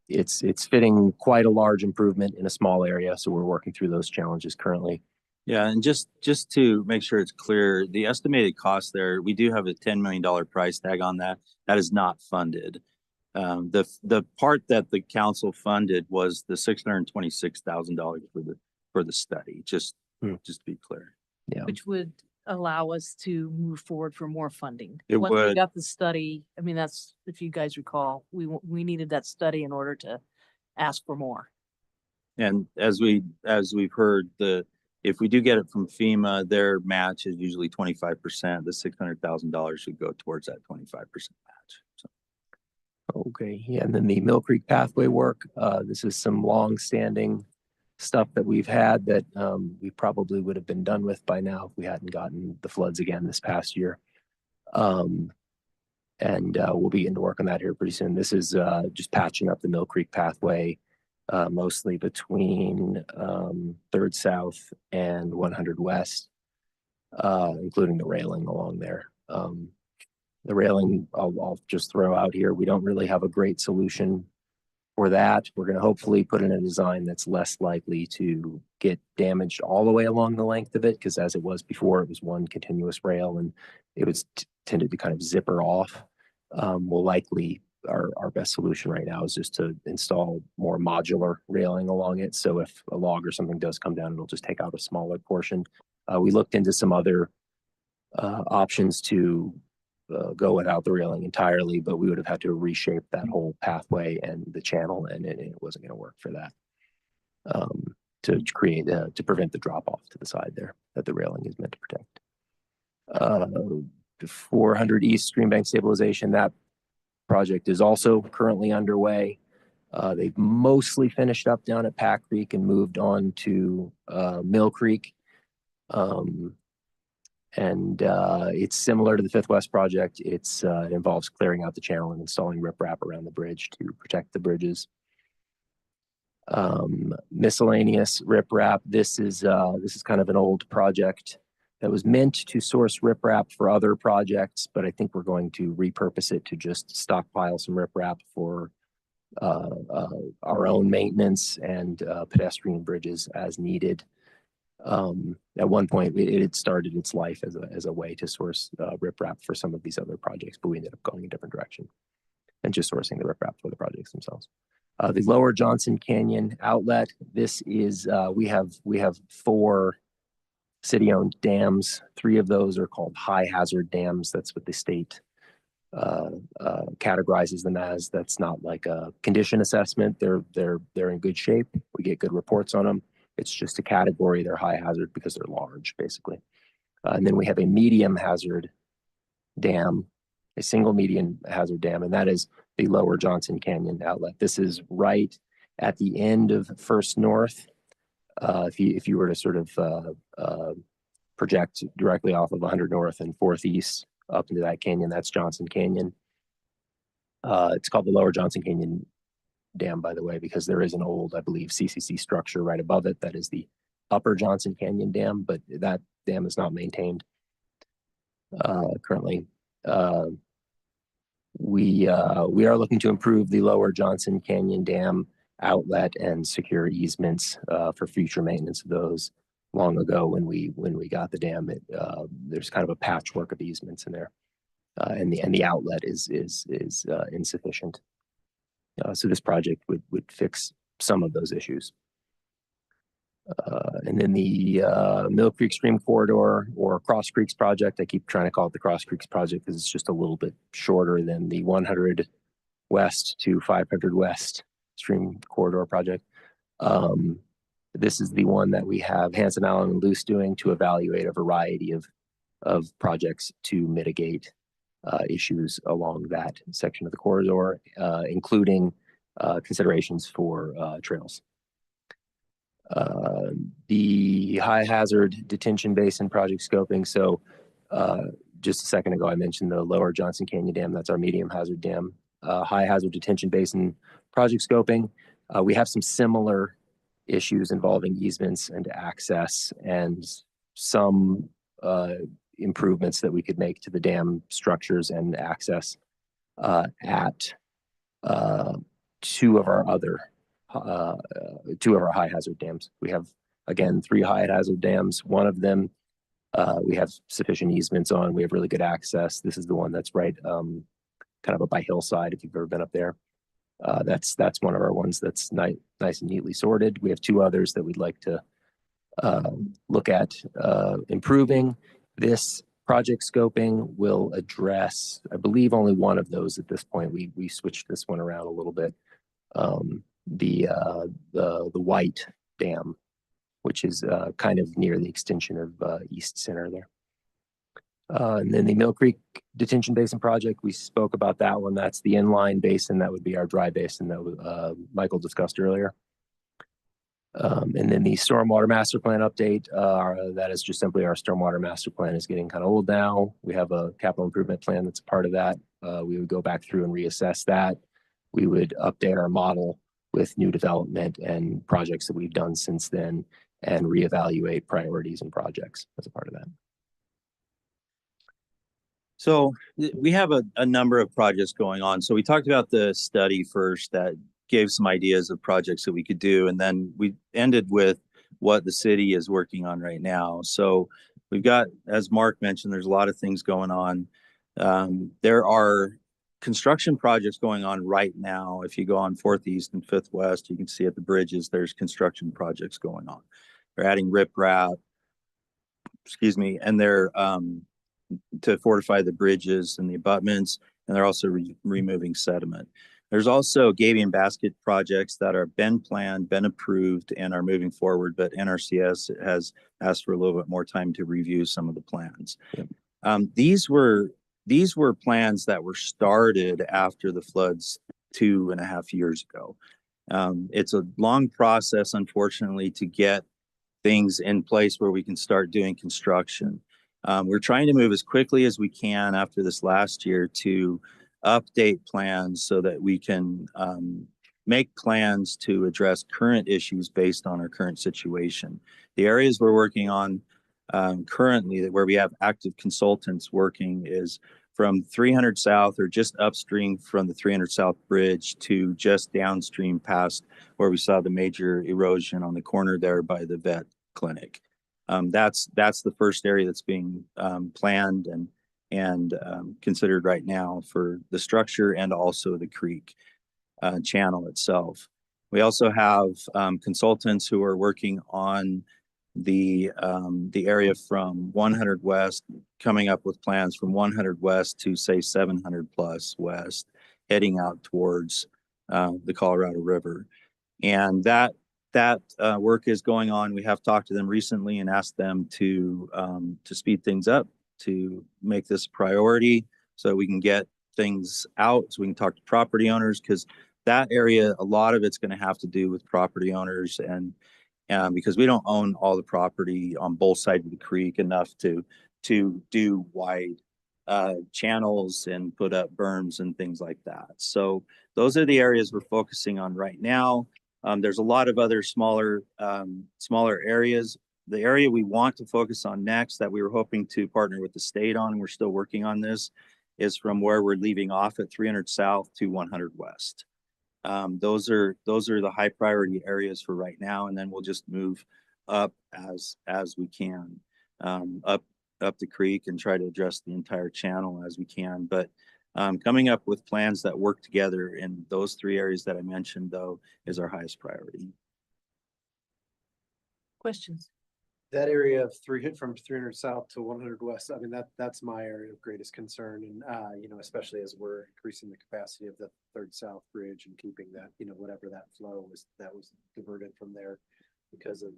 it's fitting quite a large improvement in a small area. So we're working through those challenges currently. Yeah, and just to make sure it's clear, the estimated cost there, we do have a $10 million price tag on that. That is not funded. The part that the council funded was the $626,000 for the study. Just to be clear. Yeah. Which would allow us to move forward for more funding. It Once we would. got the study, I mean, that's, if you guys recall, we needed that study in order to ask for more. And as we've heard, if we do get it from FEMA, their match is usually 25%. The $600,000 should go towards that 25% match. So. Okay, yeah, and then the Mill Creek pathway work. This is some long-standing stuff that we've had that we probably would have been done with by now if we hadn't gotten the floods again this past year. And we'll begin to work on that here pretty soon. This is just patching up the Mill Creek pathway, mostly between 3rd South and 100 West, including the railing along there. The railing, I'll just throw out here. We don't really have a great solution for that. We're going to hopefully put in a design that's less likely to get damaged all the way along the length of it, because as it was before, it was one continuous rail and it was tended to kind of zipper off. We'll likely, our best solution right now is just to install more modular railing along it. So if a log or something does come down, it'll just take out a smaller portion. We looked into some other options to go without the railing entirely, but we would have had to reshape that whole pathway and the channel, and it wasn't going to work for that. To create, to prevent the drop off to the side there that the railing is meant to protect. The 400 East Stream Bank stabilization, that project is also currently underway. They've mostly finished up down at Pack Creek and moved on to Mill Creek. It's similar to the Fifth West project. It involves clearing out the channel and installing riprap around the bridge to protect the bridges. Miscellaneous riprap. This is kind of an old project that was meant to source riprap for other projects, but I think we're going to repurpose it to just stockpile some riprap for our own maintenance and pedestrian bridges as needed. At one point, it had started its life as a way to source riprap for some of these other projects, but we ended up going a different direction and just sourcing the riprap for the projects themselves. The Lower Johnson Canyon outlet. This is we have 4 city-owned dams. 3 of those are called high hazard dams. That's what the state categorizes them as. That's not like a condition assessment. They're in good shape. We get good reports on them. It's just a category. They're high hazard because they're large, basically. And then we have a medium hazard dam, a single medium hazard dam, and that is the Lower Johnson Canyon outlet. This is right at the end of First North. If you were to sort of project directly off of 100 North and 4th East up into that canyon, that's Johnson Canyon. It's called the Lower Johnson Canyon Dam, by the way, because there is an old, I believe, CCC structure right above it. That is the Upper Johnson Canyon Dam, but that dam is not maintained currently. We are looking to improve the Lower Johnson Canyon Dam outlet and secure easements for future maintenance of those. Long ago, when we got the dam, there's kind of a patchwork of easements in there, and the outlet is insufficient. So this project would fix some of those issues. And then the Mill Creek Stream Corridor, or Cross Creeks project. I keep trying to call it the Cross Creeks project because it's just a little bit shorter than the 100 West to 500 West Stream Corridor project. This is the one that we have Hanson Allen and Luce doing to evaluate a variety of projects to mitigate issues along that section of the corridor, including considerations for trails. The high hazard detention basin project scoping. So just a second ago, I mentioned the Lower Johnson Canyon Dam. That's our medium hazard dam. High hazard detention basin project scoping. We have some similar issues involving easements and access, and some improvements that we could make to the dam structures and access at 2 of our high hazard dams. We have, again, 3 high hazard dams. One of them we have sufficient easements on. We have really good access. This is the one that's right kind of up by Hillside, if you've ever been up there. That's one of our ones that's nice and neatly sorted. We have 2 others that we'd like to look at improving. This project scoping will address, I believe, only one of those at this point. We switched this one around a little bit. The White Dam, which is kind of near the extension of East Center there. And then the Mill Creek Detention Basin project, we spoke about that one. That's the inline basin. That would be our dry basin that Michael discussed earlier. And then the Stormwater Master Plan update, that is just simply our Stormwater Master Plan is getting kind of old now. We have a capital improvement plan that's a part of that. We would go back through and reassess that. We would update our model with new development and projects that we've done since then, and reevaluate priorities and projects as a part of that. So we have a number of projects going on. So we talked about the study first that gave some ideas of projects that we could do. And then we ended with what the city is working on right now. So we've got, as Mark mentioned, there's a lot of things going on. There are construction projects going on right now. If you go on 4th East and 5th West, you can see at the bridges, there's construction projects going on. They're adding riprap, and they're to fortify the bridges and the abutments, and they're also removing sediment. There's also gabion basket projects that are been planned, been approved, and are moving forward, but NRCS has asked for a little bit more time to review some of the plans. Yep. These were plans that were started after the floods 2.5 years ago. It's a long process, unfortunately, to get things in place where we can start doing construction. We're trying to move as quickly as we can after this last year to update plans so that we can make plans to address current issues based on our current situation. The areas we're working on currently, where we have active consultants working, is from 300 South or just upstream from the 300 South Bridge to just downstream past where we saw the major erosion on the corner there by the vet clinic. That's the first area that's being planned and considered right now for the structure and also the creek channel itself. We also have consultants who are working on the area from 100 West, coming up with plans from 100 West to say 700 plus West, heading out towards the Colorado River. And that work is going on. We have talked to them recently and asked them to speed things up, to make this a priority so that we can get things out, so we can talk to property owners, because that area, a lot of it's going to have to do with property owners, and because we don't own all the property on both sides of the creek enough to do wide channels and put up berms and things like that. So those are the areas we're focusing on right now. There's a lot of other smaller areas. The area we want to focus on next, that we were hoping to partner with the state on, and we're still working on this, is from where we're leaving off at 300 South to 100 West. Those are the high priority areas for right now, and then we'll just move up as we can, up the creek, and try to address the entire channel as we can. But coming up with plans that work together in those three areas that I mentioned, though, is our highest priority. Questions? That area of from 300 South to 100 West, I mean, that's my area of greatest concern. And, you know, especially as we're increasing the capacity of the 3rd South Bridge and keeping that, you know, whatever that flow was, that was diverted from there because of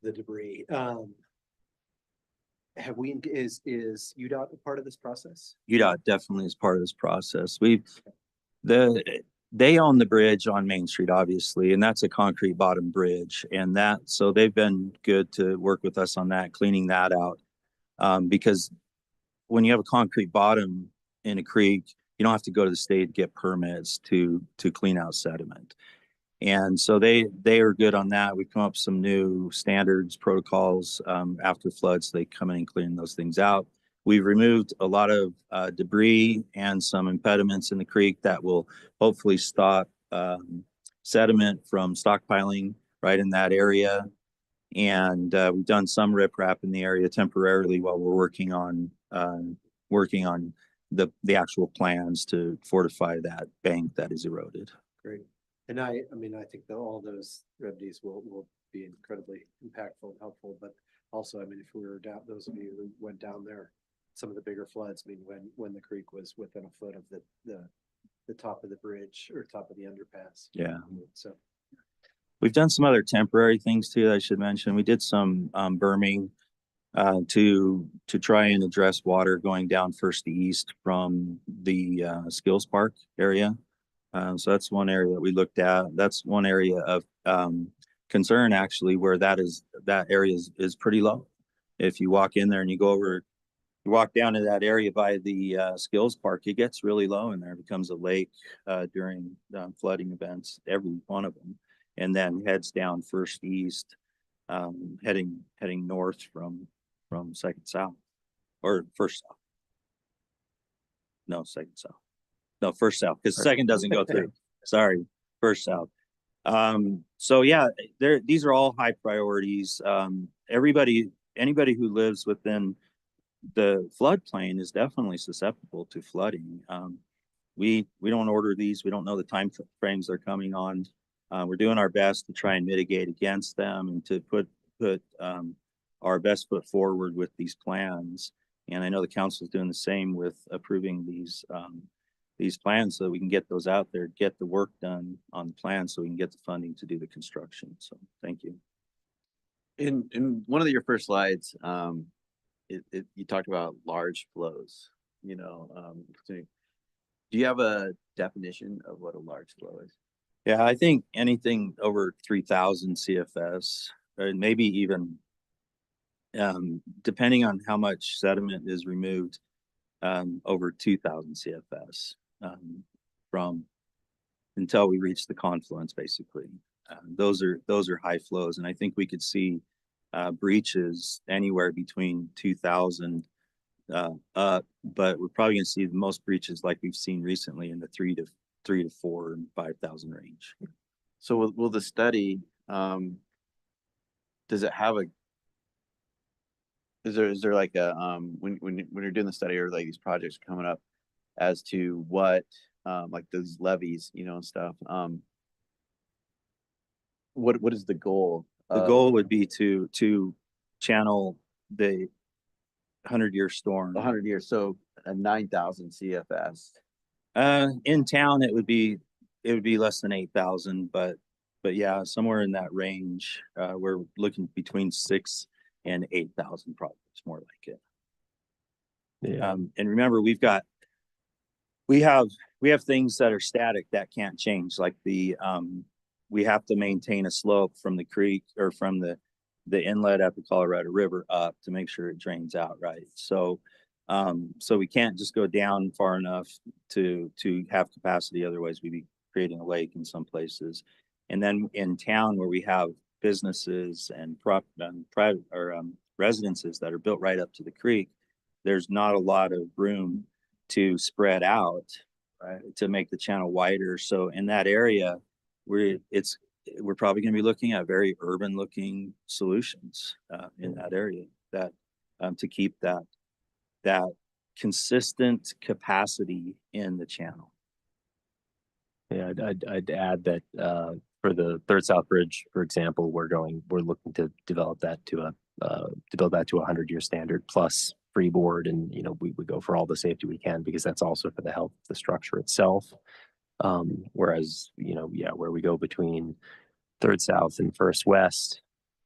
the debris. Is UDOT a part of this process? UDOT definitely is part of this process. They own the bridge on Main Street, obviously, and that's a concrete bottom bridge. And so they've been good to work with us on that, cleaning that out. Because when you have a concrete bottom in a creek, you don't have to go to the state to get permits to clean out sediment. And so they are good on that. We've come up with some new standards, protocols after floods. They come in and clean those things out. We've removed a lot of debris and some impediments in the creek that will hopefully stop sediment from stockpiling right in that area. And we've done some riprap in the area temporarily while we're working on the actual plans to fortify that bank that is eroded. Great. And I mean, I think that all those remedies will be incredibly impactful and helpful, but also, I mean, if we were down, those of you who went down there, some of the bigger floods, I mean, when the creek was within a foot of the top of the bridge or top of the underpass. Yeah. So we've done some other temporary things too, I should mention. We did some berming to try and address water going down First to East from the Skills Park area. So that's one area that we looked at. That's one area of concern, actually, where that area is pretty low. If you walk in there and you walk down to that area by the Skills Park, it gets really low in there. It becomes a lake during flooding events, every one of them, and then heads down First East, heading north from Second South, or First South. No, Second South. No, First South, because Second doesn't go through. Sorry, First South. So yeah, these are all high priorities. Anybody who lives within the floodplain is definitely susceptible to flooding. We don't order these. We don't know the time frames they're coming on. We're doing our best to try and mitigate against them and to put our best foot forward with these plans. And I know the council is doing the same with approving these plans so that we can get those out there, get the work done on the plan so we can get the funding to do the construction. So thank you. In one of your first slides, you talked about large flows, you know, Do you have a definition of what a large flow is? Yeah, I think anything over 3,000 CFS, or maybe even depending on how much sediment is removed, over 2,000 CFS from until we reach the confluence, basically. Those are high flows, and I think we could see breaches anywhere between 2,000 up, but we're probably going to see the most breaches like we've seen recently in the 3 to 4 and 5,000 range. So will the study, does it have a, is there like a, when you're doing the study or like these projects coming up as to what, like those levees, you know, and stuff, what is the goal? The goal would be to channel the 100-year storm. 100 years, so a 9,000 CFS. In town, it would be less than 8,000, but yeah, somewhere in that range. We're looking between 6,000 and 8,000, probably. It's more like it. Yeah. And remember, we have things that are static that can't change, like we have to maintain a slope from the creek or from the inlet at the Colorado River up to make sure it drains out right. So we can't just go down far enough to have capacity. Otherwise, we'd be creating a lake in some places. And then in town where we have businesses and private or residences that are built right up to the creek, there's not a lot of room to spread out, right, to make the channel wider. So in that area, we're probably going to be looking at very urban looking solutions in that area that to keep that consistent capacity in the channel. Yeah, I'd add that for the Third South Bridge, for example, we're looking to develop that to a 100-year standard plus freeboard, and we go for all the safety we can because that's also for the health of the structure itself. Whereas where we go between Third South and First West,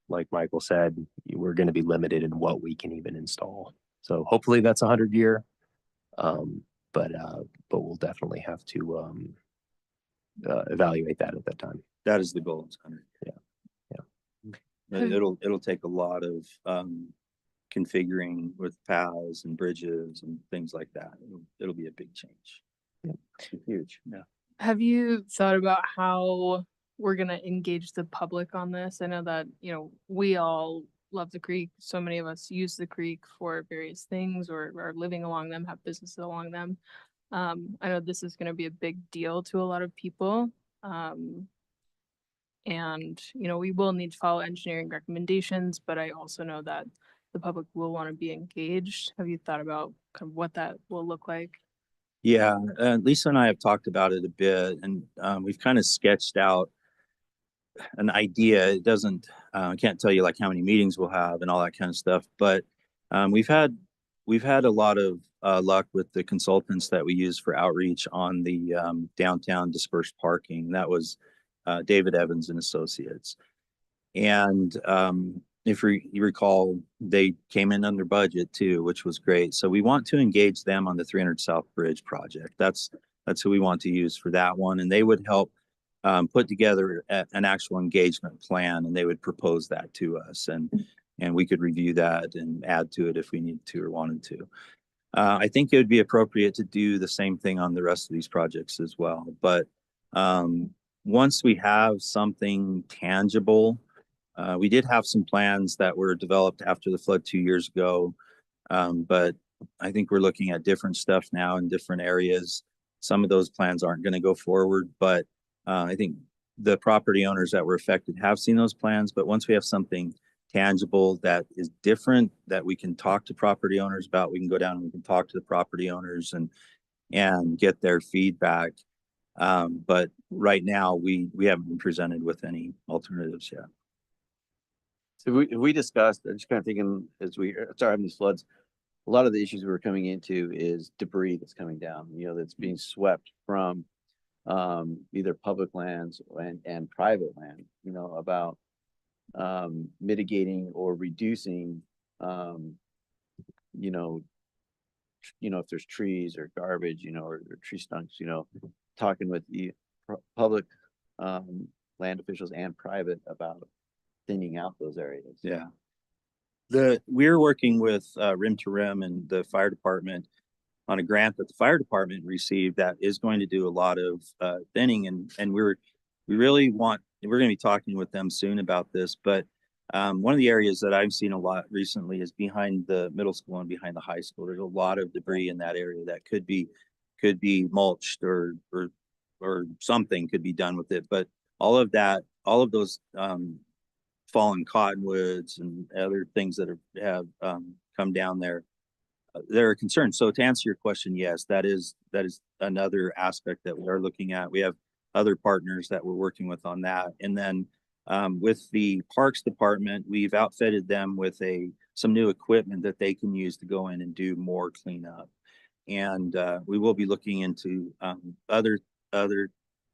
like Michael said, we're going to be limited in what we can even install. So hopefully that's 100-year, but we'll definitely have to evaluate that at that time. That is the goal. It's 100. Yeah. But it'll take a lot of configuring with paths and bridges and things like that. It'll be a big change. Yeah. It's huge. Yeah. Have you thought about how we're going to engage the public on this? I know that, we all love the creek. So many of us use the creek for various things or are living along them, have businesses along them. I know this is going to be a big deal to a lot of people. And, we will need to follow engineering recommendations, but I also know that the public will want to be engaged. Have you thought about kind of what that will look like? Yeah, Lisa and I have talked about it a bit, and we've kind of sketched out an idea. It doesn't, I can't tell you like how many meetings we'll have and all that kind of stuff, but we've had a lot of luck with the consultants that we use for outreach on the downtown dispersed parking. That was David Evans and Associates. And if you recall, they came in under budget too, which was great. So we want to engage them on the 300 South Bridge project. That's who we want to use for that one. And they would help put together an actual engagement plan, and they would propose that to us. And we could review that and add to it if we needed to or wanted to. I think it would be appropriate to do the same thing on the rest of these projects as well. But once we have something tangible, we did have some plans that were developed after the flood 2 years ago, but I think we're looking at different stuff now in different areas. Some of those plans aren't going to go forward, but I think the property owners that were affected have seen those plans. But once we have something tangible that is different that we can talk to property owners about, we can go down and we can talk to the property owners and get their feedback. But right now we haven't been presented with any alternatives yet. So we discussed, I'm just kind of thinking as we start having these floods, a lot of the issues we're coming into is debris that's coming down, that's being swept from either public lands and private land, about mitigating or reducing, if there's trees or garbage, or tree stumps, talking with the public, land officials and private about thinning out those areas. Yeah. We're working with Rim to Rim and the fire department on a grant that the fire department received that is going to do a lot of thinning, and we're going to be talking with them soon about this. But one of the areas that I've seen a lot recently is behind the middle school and behind the high school. There's a lot of debris in that area that could be mulched or something could be done with it. But all of those fallen cottonwoods and other things that have come down there, they're a concern. So to answer your question, yes, that is another aspect that we are looking at. We have other partners that we're working with on that. And then with the Parks Department, we've outfitted them with some new equipment that they can use to go in and do more cleanup. And we will be looking into other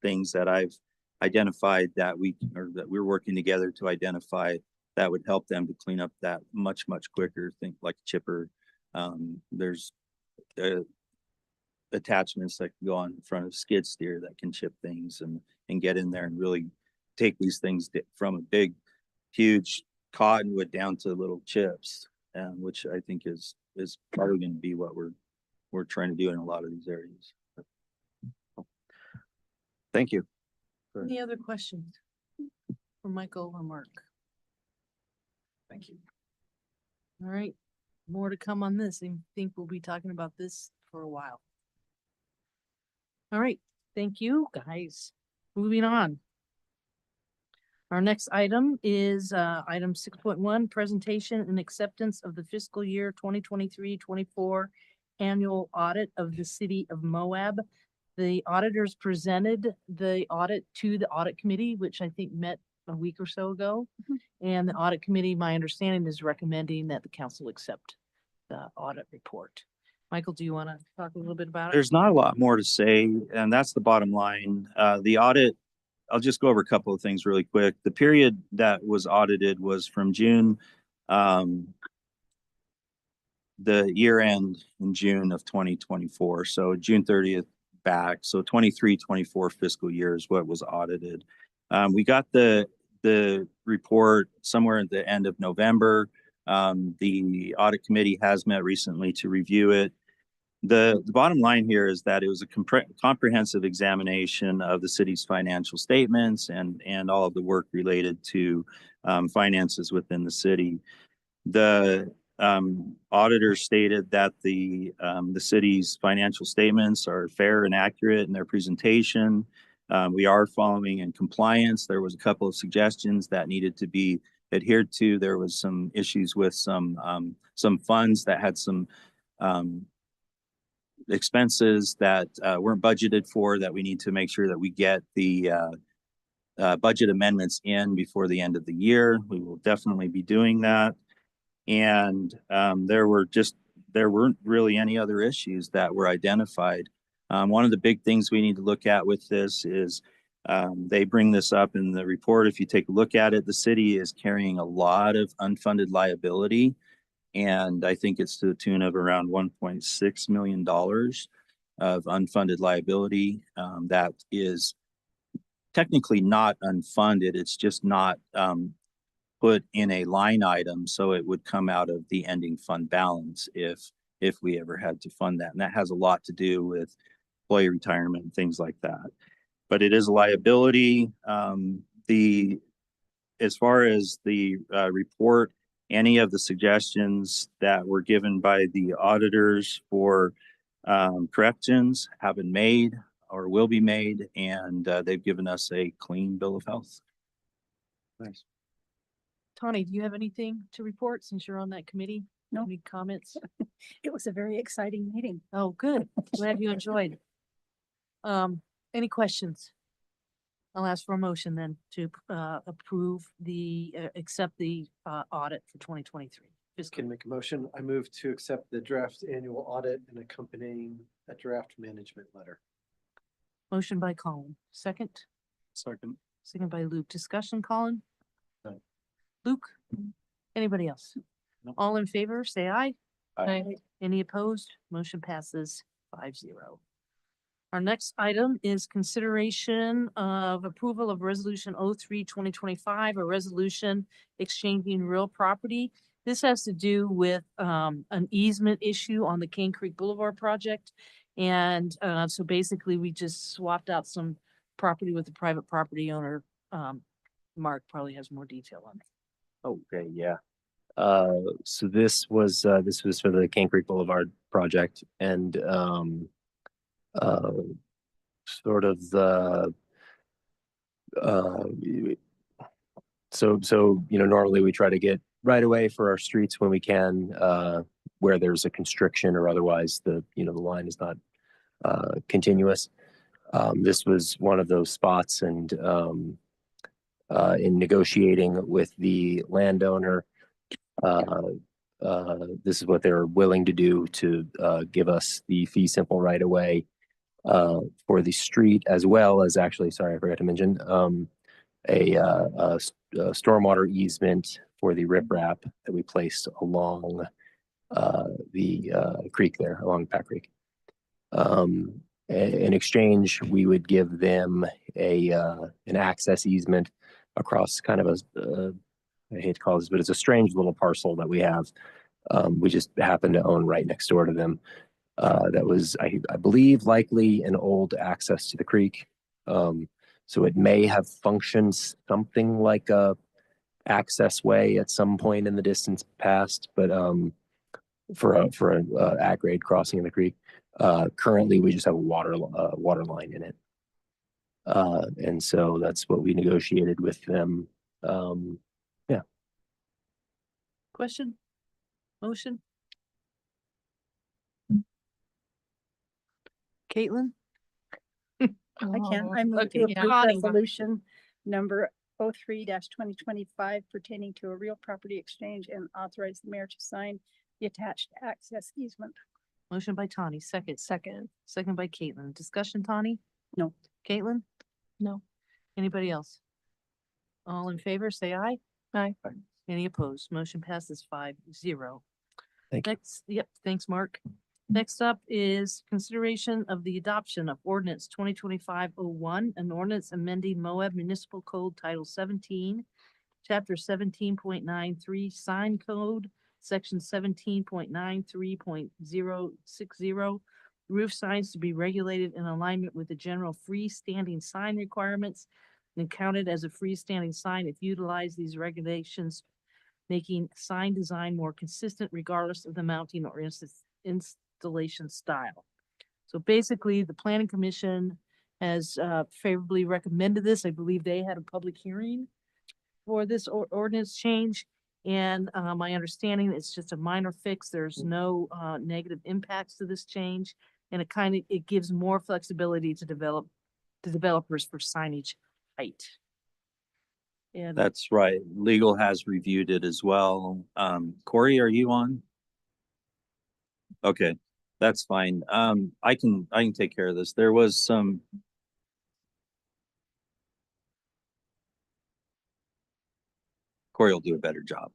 things that I've identified that we're working together to identify that would help them to clean up that much quicker. Think like chipper. There's attachments that can go on in front of skid steer that can chip things and get in there and really take these things from a big, huge cottonwood down to little chips, which I think is probably going to be what we're trying to do in a lot of these areas. Thank you. Any other questions for Michael or Mark? Thank you. All right, more to come on this. I think we'll be talking about this for a while. All right, thank you, guys. Moving on. Our next item is item 6.1, presentation and acceptance of the fiscal year 2023-24 annual audit of the city of Moab. The auditors presented the audit to the audit committee, which I think met a week or so ago. And the audit committee, my understanding, is recommending that the council accept the audit report. Michael, do you want to talk a little bit about it? There's not a lot more to say, and that's the bottom line. The audit, I'll just go over a couple of things really quick. The period that was audited was from June, the year end in June of 2024. So June 30th back. So 23-24 fiscal year is what was audited. We got the report somewhere at the end of November. The audit committee has met recently to review it. The bottom line here is that it was a comprehensive examination of the city's financial statements and all of the work related to finances within the city. The auditor stated that the city's financial statements are fair and accurate in their presentation. We are following in compliance. There was a couple of suggestions that needed to be adhered to. There was some issues with some funds that had some expenses that weren't budgeted for, that we need to make sure that we get the budget amendments in before the end of the year. We will definitely be doing that. And there weren't really any other issues that were identified. One of the big things we need to look at with this is they bring this up in the report. If you take a look at it, the city is carrying a lot of unfunded liability. And I think it's to the tune of around $1.6 million of unfunded liability. That is technically not unfunded. It's just not put in a line item. So it would come out of the ending fund balance if we ever had to fund that. And that has a lot to do with employee retirement and things like that. But it is a liability. As far as the report, any of the suggestions that were given by the auditors for corrections have been made or will be made, and they've given us a clean bill of health. Nice. Tawny, do you have anything to report since you're on that committee? No. Any comments? It was a very exciting meeting. Oh, good. Glad you enjoyed. Any questions? I'll ask for a motion then to approve accept the audit for 2023. Can make a motion. I move to accept the draft annual audit and accompanying a draft management letter. Motion by Colin. Second? Second. Second by Luke. Discussion, Colin? No. Luke? Anybody else? No. All in favor, say aye. Aye. Any opposed? Motion passes 5-0. Our next item is consideration of approval of resolution 03-2025, a resolution exchanging real property. This has to do with an easement issue on the Cane Creek Boulevard project. And so basically we just swapped out some property with the private property owner. Mark probably has more detail on it. Okay, yeah. So this was for the Cane Creek Boulevard project, and uh sort of the uh so normally we try to get right away for our streets when we can, where there's a constriction or otherwise the line is not continuous. This was one of those spots, and in negotiating with the landowner, this is what they're willing to do to give us the fee simple right away for the street, as well as, actually, sorry, I forgot to mention, a stormwater easement for the riprap that we placed along the creek there, along Pack Creek. In exchange, we would give them an access easement across kind of I hate to call this, but it's a strange little parcel that we have. We just happen to own right next door to them. That was, I believe, likely an old access to the creek. So it may have functioned something like a access way at some point in the distance past, but for an at grade crossing in the creek. Currently, we just have a water line in it. And so that's what we negotiated with them. Question? Motion? Caitlin? I can, I move Okay, to yeah. approve Connie. resolution number 03-2025 pertaining to a real property exchange and authorize the mayor to sign the attached access easement. Motion by Tawny, second. Second. Second by Caitlin. Discussion, Tawny? No. Caitlin? No. Anybody else? All in favor, say aye. Aye. Any opposed? Motion passes 5-0. Thank you. Next, yep, thanks, Mark. Next up is consideration of the adoption of ordinance 2025-01, an ordinance amending Moab Municipal Code Title 17, Chapter 17.93 Sign Code, Section 17.93.060, roof signs to be regulated in alignment with the general freestanding sign requirements and counted as a freestanding sign if utilize these regulations, making sign design more consistent regardless of the mounting or installation style. So basically, the planning commission has favorably recommended this. I believe they had a public hearing for this ordinance change. And my understanding, it's just a minor fix. There's no negative impacts to this change. And it gives more flexibility to developers for signage height. And That's right. Legal has reviewed it as well. Corey, are you on? Okay, that's fine. I can take care of this. There was some. Corey will do a better job.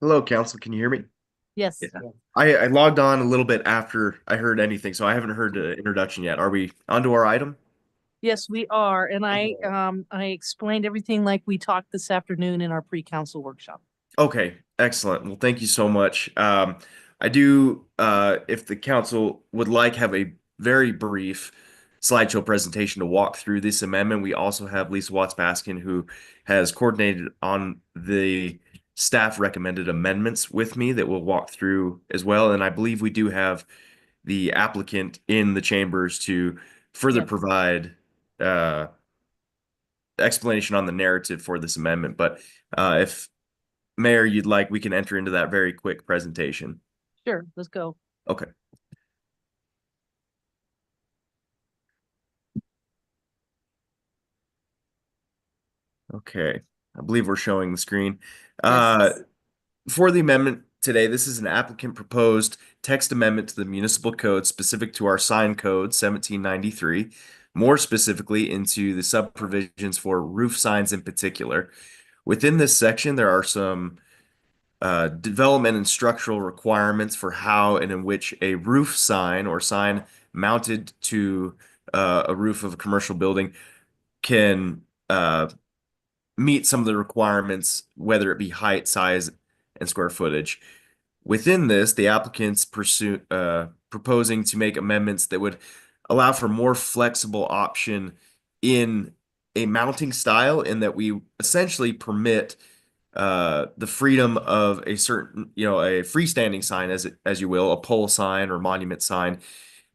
Hello, council. Can you hear me? yes, Yeah. I logged on a little bit after I heard anything, so I haven't heard the introduction yet. Are we onto our item? yes, we are. And I explained everything like we talked this afternoon in our pre-council workshop. Okay, excellent. Well, thank you so much. I do, if the council would like, have a very brief slideshow presentation to walk through this amendment. We also have Lisa Watts-Baskin, who has coordinated on the staff recommended amendments with me that we'll walk through as well. And I believe we do have the applicant in the chambers to further Yes. provide explanation on the narrative for this amendment. But if Mayor, you'd like, we can enter into that very quick presentation. Sure, let's go. Okay. Okay. I believe we're showing the screen. Yes. For the amendment today, this is an applicant proposed text amendment to the municipal code specific to our sign code 1793, more specifically into the sub provisions for roof signs in particular. Within this section, there are some development and structural requirements for how and in which a roof sign or sign mounted to a roof of a commercial building can meet some of the requirements, whether it be height, size, and square footage. Within this, the applicant's proposing to make amendments that would allow for more flexible option in a mounting style, in that we essentially permit the freedom of a certain, a freestanding sign, as you will, a pole sign or monument sign,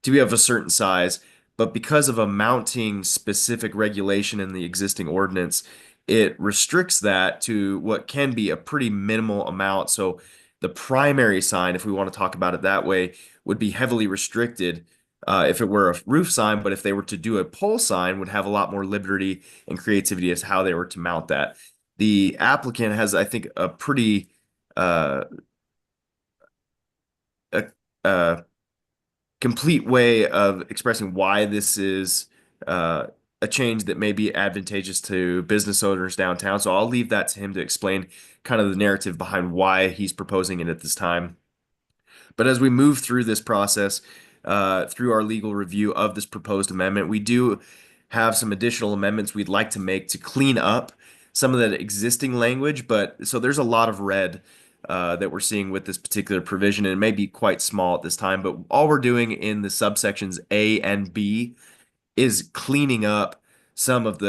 to be of a certain size. But because of a mounting specific regulation in the existing ordinance, it restricts that to what can be a pretty minimal amount. So the primary sign, if we want to talk about it that way, would be heavily restricted if it were a roof sign. But if they were to do a pole sign, would have a lot more liberty and creativity as how they were to mount that. The applicant has, I think, a pretty a complete way of expressing why this is a change that may be advantageous to business owners downtown. So I'll leave that to him to explain kind of the narrative behind why he's proposing it at this time. But as we move through this process, through our legal review of this proposed amendment, we do have some additional amendments we'd like to make to clean up some of that existing language. But so there's a lot of red that we're seeing with this particular provision, and it may be quite small at this time. But all we're doing in the subsections A and B is cleaning up some of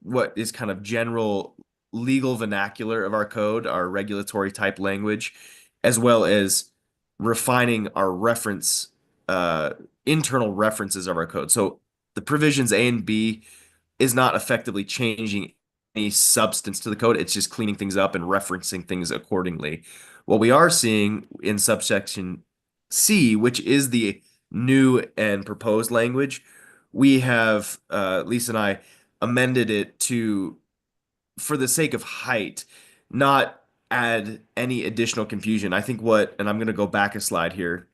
what is kind of general legal vernacular of our code, our regulatory type language, as well as refining our internal references of our code. So the provisions A and B is not effectively changing any substance to the code. It's just cleaning things up and referencing things accordingly. What we are seeing in subsection C, which is the new and proposed language, we have, Lisa and I, amended it to, for the sake of height, not add any additional confusion. I think and I'm going to go back a slide here,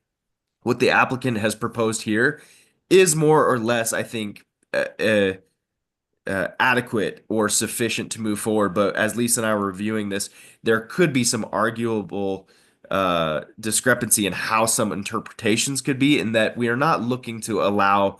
what the applicant has proposed here is more or less, I think, adequate or sufficient to move forward. But as Lisa and I were reviewing this, there could be some arguable discrepancy in how some interpretations could be, in that we are not looking to allow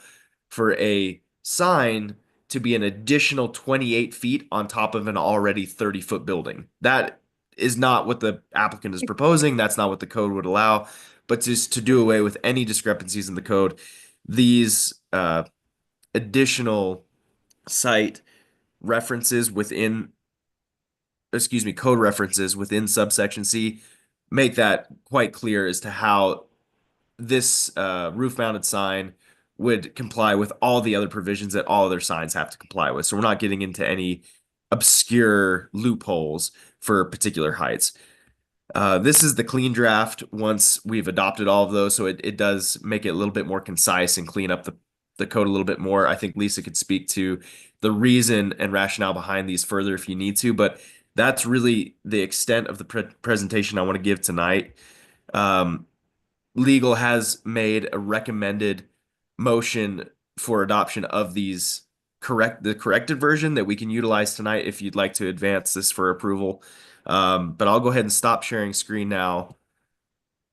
for a sign to be an additional 28 feet on top of an already 30-foot building. That is not what the applicant is proposing. That's not what the code would allow. But just to do away with any discrepancies in the code, these additional code references within subsection C make that quite clear as to how this roof-mounted sign would comply with all the other provisions that all other signs have to comply with. So we're not getting into any obscure loopholes for particular heights. This is the clean draft once we've adopted all of those, so it does make it a little bit more concise and clean up the code a little bit more. I think Lisa could speak to the reason and rationale behind these further if you need to, but that's really the extent of the presentation I want to give tonight. Legal has made a recommended motion for adoption of the corrected version that we can utilize tonight if you'd like to advance this for approval. But I'll go ahead and stop sharing screen now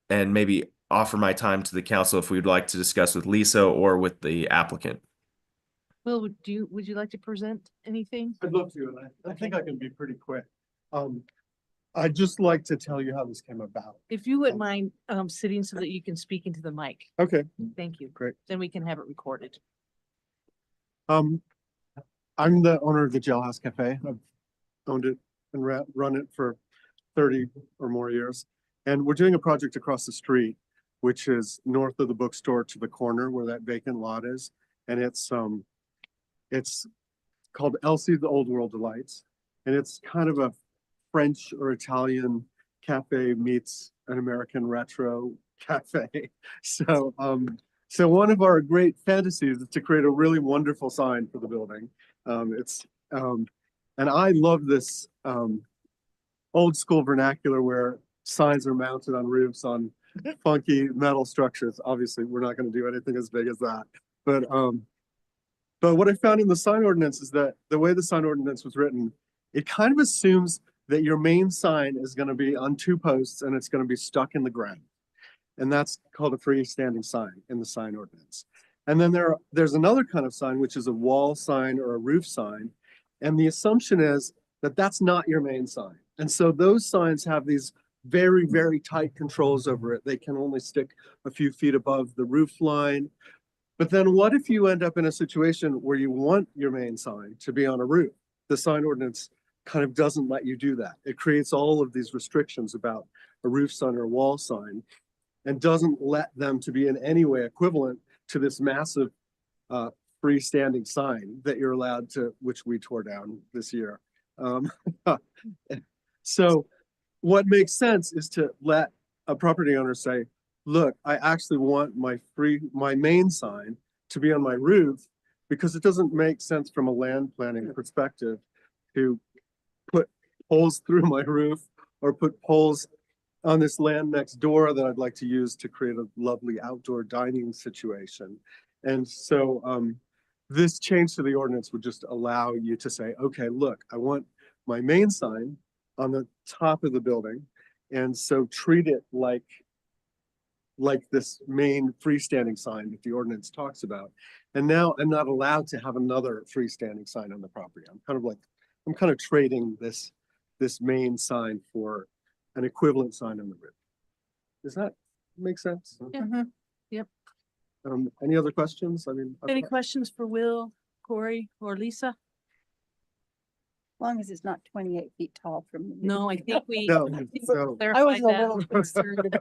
and maybe offer my time to the council if we'd like to discuss with Lisa or with the applicant. Will, would you like to present anything? I'd love to, and I think I can be pretty quick. I'd just like to tell you how this came about. If you wouldn't mind sitting so that you can speak into the mic. Okay, Thank you. great. Then we can have it recorded. I'm the owner of the Jailhouse Cafe. I've owned it and run it for 30 or more years. And we're doing a project across the street, which is north of the bookstore to the corner where that vacant lot is. And it's called Elsie the Old World Delights. And it's kind of a French or Italian cafe meets an American retro cafe. So one of our great fantasies is to create a really wonderful sign for the building. And I love this old school vernacular where signs are mounted on roofs on funky metal structures. Obviously, we're not going to do anything as big as that. But what I found in the sign ordinance is that the way the sign ordinance was written, it kind of assumes that your main sign is going to be on two posts and it's going to be stuck in the ground. And that's called a freestanding sign in the sign ordinance. And then there's another kind of sign, which is a wall sign or a roof sign. And the assumption is that that's not your main sign. And so those signs have these very, very tight controls over it. They can only stick a few feet above the roof line. But then what if you end up in a situation where you want your main sign to be on a roof? The sign ordinance kind of doesn't let you do that. It creates all of these restrictions about a roof sign or a wall sign and doesn't let them to be in any way equivalent to this massive freestanding sign that you're allowed to, which we tore down this year. So what makes sense is to let a property owner say, look, I actually want my main sign to be on my roof because it doesn't make sense from a land planning perspective to put poles through my roof or put poles on this land next door that I'd like to use to create a lovely outdoor dining situation. And so this change to the ordinance would just allow you to say, okay, look, I want my main sign on the top of the building. And so treat it like this main freestanding sign that the ordinance talks about. And now I'm not allowed to have another freestanding sign on the property. I'm kind of trading this main sign for an equivalent sign on the roof. Does that make sense? Yep. Any other questions? I mean, Any questions for Will, Corey, or Lisa? As long as it's not 28 feet tall from. the- No, I think we no, so I was clarified a that. little concerned.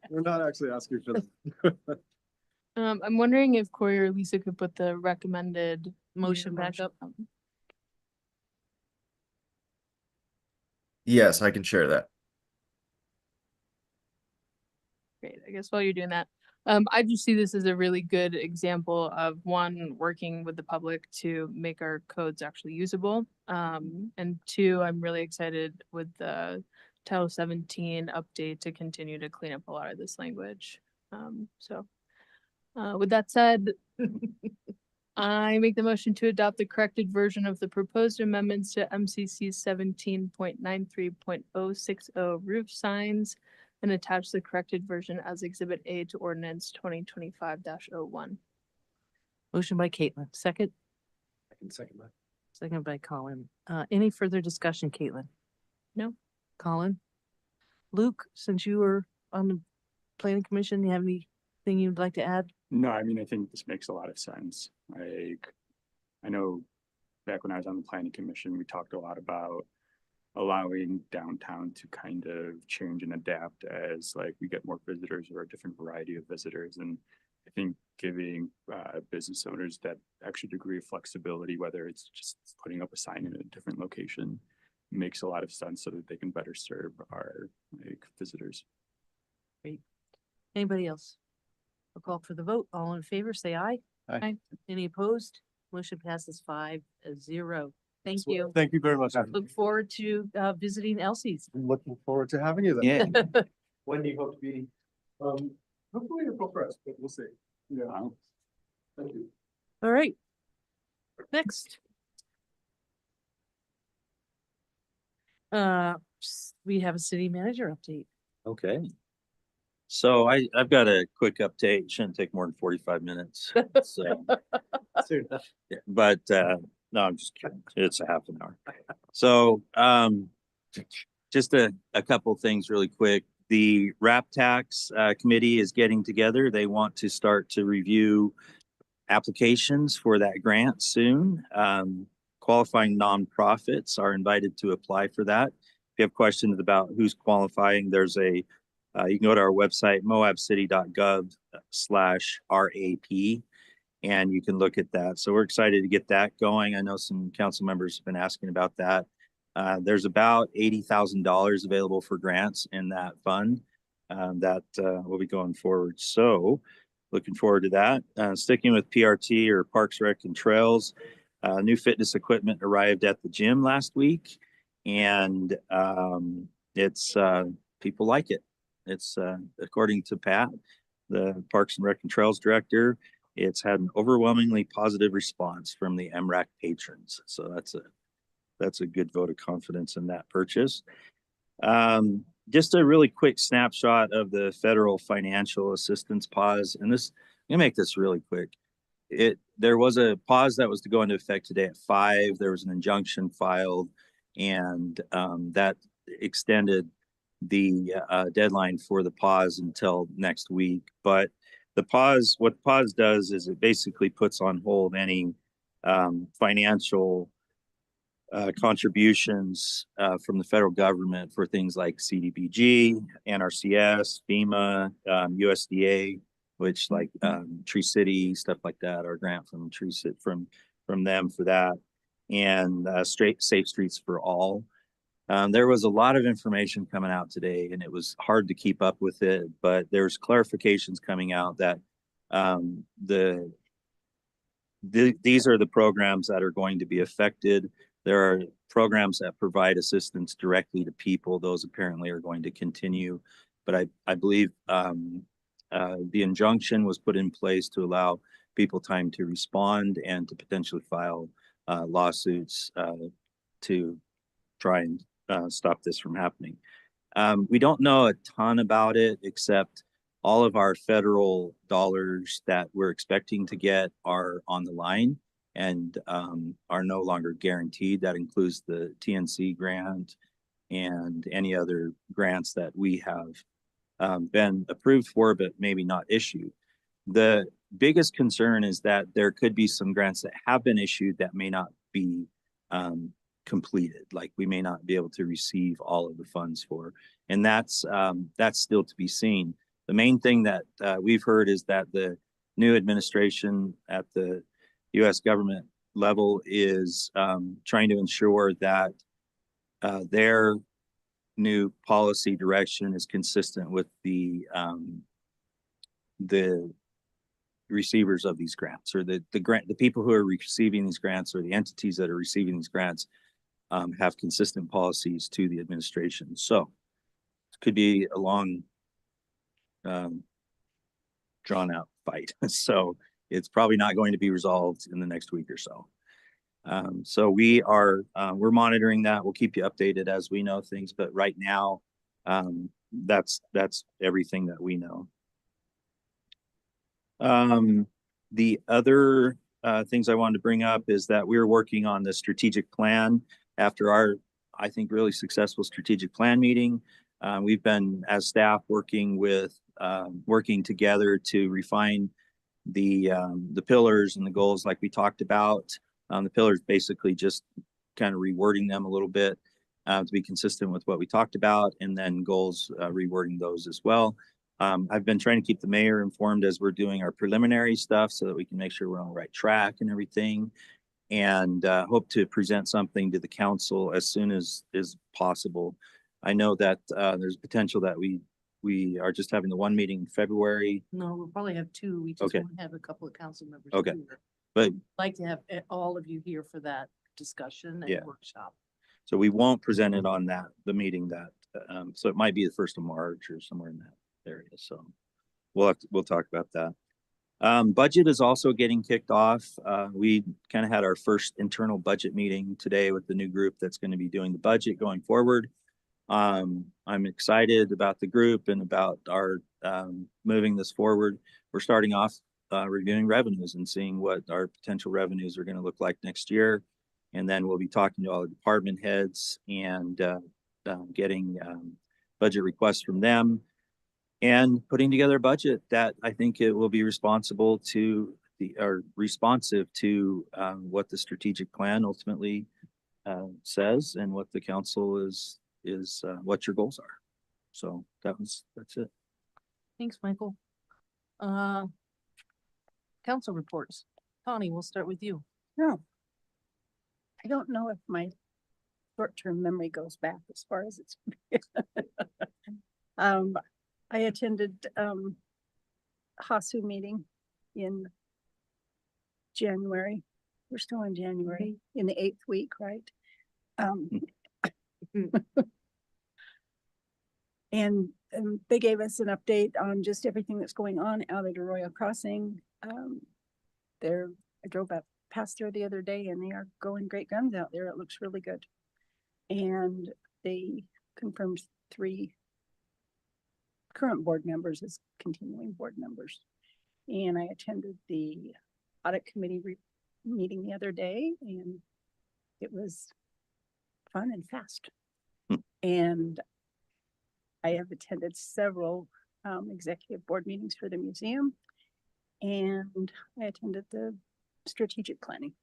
we're not actually asking for that. I'm wondering if Corey or Lisa could put the recommended Motion back up. Yes, I can share that. Great. I guess while you're doing that, I just see this as a really good example of one, working with the public to make our codes actually usable. And two, I'm really excited with the Title 17 update to continue to clean up a lot of this language. With that said, I make the motion to adopt the corrected version of the proposed amendments to MCC 17.93.060 roof signs and attach the corrected version as Exhibit A to Ordinance 2025-01. Motion by Caitlin, second, I can second that. second by Colin. Any further discussion, Caitlin? No. Colin? Luke, since you were on the planning commission, you have anything you'd like to add? No, I mean, I think this makes a lot of sense. I know back when I was on the planning commission, we talked a lot about allowing downtown to kind of change and adapt as like we get more visitors or a different variety of visitors. And I think giving business owners that extra degree of flexibility, whether it's just putting up a sign in a different location, makes a lot of sense so that they can better serve our visitors. Great. Anybody else? I'll call for the vote. All in favor, say aye. Aye. Any opposed? Motion passes 5-0. Thank you. Thank you very much. Look forward to visiting Elsie's. I'm looking forward to having you Yeah. there. When do you hope to be? Hopefully April 1st, but we'll see. Yeah. Wow. Thank you. All right. Next. We have a city manager update. Okay. So I've got a quick update. It shouldn't take more than 45 minutes. So, yeah, but no, I'm just kidding. It's a half an hour. So just a couple things really quick. The RAP tax committee is getting together. They want to start to review applications for that grant soon. Qualifying nonprofits are invited to apply for that. If you have questions about who's qualifying, there's a you can go to our website, moabcity.gov/RAP, and you can look at that. So we're excited to get that going. I know some council members have been asking about that. There's about $80,000 available for grants in that fund that will be going forward. So looking forward to that. Sticking with PRT or Parks, Rec, and Trails, New fitness equipment arrived at the gym last week, and it's people like it. It's according to Pat, the Parks and Rec and Trails Director, it's had an overwhelmingly positive response from the MRAC patrons. So that's a good vote of confidence in that purchase. Just a really quick snapshot of the federal financial assistance pause, and this, I'm gonna make this really quick. There was a pause that was to go into effect today at 5. There was an injunction filed, and that extended the deadline for the pause until next week. But the pause, what the pause does is it basically puts on hold any financial contributions from the federal government for things like CDBG, NRCS, FEMA, USDA, which like Tree City, stuff like that, our grant from Tree City, from them for that, and Safe Streets for All. There was a lot of information coming out today, and it was hard to keep up with it, but there's clarifications coming out that these are the programs that are going to be affected. There are programs that provide assistance directly to people. Those apparently are going to continue. But I believe the injunction was put in place to allow people time to respond and to potentially file lawsuits to try and stop this from happening. We don't know a ton about it, except all of our federal dollars that we're expecting to get are on the line and are no longer guaranteed. That includes the TNC grant and any other grants that we have been approved for, but maybe not issued. The biggest concern is that there could be some grants that have been issued that may not be completed. Like we may not be able to receive all of the funds for, and that's still to be seen. The main thing that we've heard is that the new administration at the U.S. government level is trying to ensure that their new policy direction is consistent with the receivers of these grants, or the people who are receiving these grants, or the entities that are receiving these grants have consistent policies to the administration. So it could be a long drawn out fight. So it's probably not going to be resolved in the next week or so. So we're monitoring that. We'll keep you updated as we know things, but right now that's everything that we know. The other things I wanted to bring up is that we're working on the strategic plan after our, I think, really successful strategic plan meeting. We've been, as staff, working together to refine the pillars and the goals like we talked about. The pillars basically just kind of rewording them a little bit to be consistent with what we talked about, and then goals, rewording those as well. I've been trying to keep the mayor informed as we're doing our preliminary stuff so that we can make sure we're on the right track and everything, and hope to present something to the council as soon as is possible. I know that there's potential that we are just having the one meeting in February. No, we'll probably have 2. We just Okay. want to have a couple of council members. Okay. here. But I'd like to have all of you here for that discussion Yeah. and workshop. so we won't present it on the meeting that, so it might be the 1st of March or somewhere in that area. So we'll talk about that. Budget is also getting kicked off. We kind of had our first internal budget meeting today with the new group that's going to be doing the budget going forward. I'm excited about the group and about our moving this forward. We're starting off reviewing revenues and seeing what our potential revenues are going to look like next year. And then we'll be talking to all the department heads and getting budget requests from them and putting together a budget that I think it will be responsive to what the strategic plan ultimately says, and what the council is what your goals are. So that's it. Thanks, Michael. Council reports. Connie, we'll start with you. No. I don't know if my short-term memory goes back as far as it's. I attended HASU meeting in January, we're still in January, in the 8th week, right? And they gave us an update on just everything that's going on out at Arroyo Crossing. I drove up past there the other day and they are going great guns out there. It looks really good. And they confirmed 3 current board members as continuing board members. And I attended the audit committee meeting the other day and it was fun and fast. And I have attended several executive board meetings for the museum and I attended the strategic planning.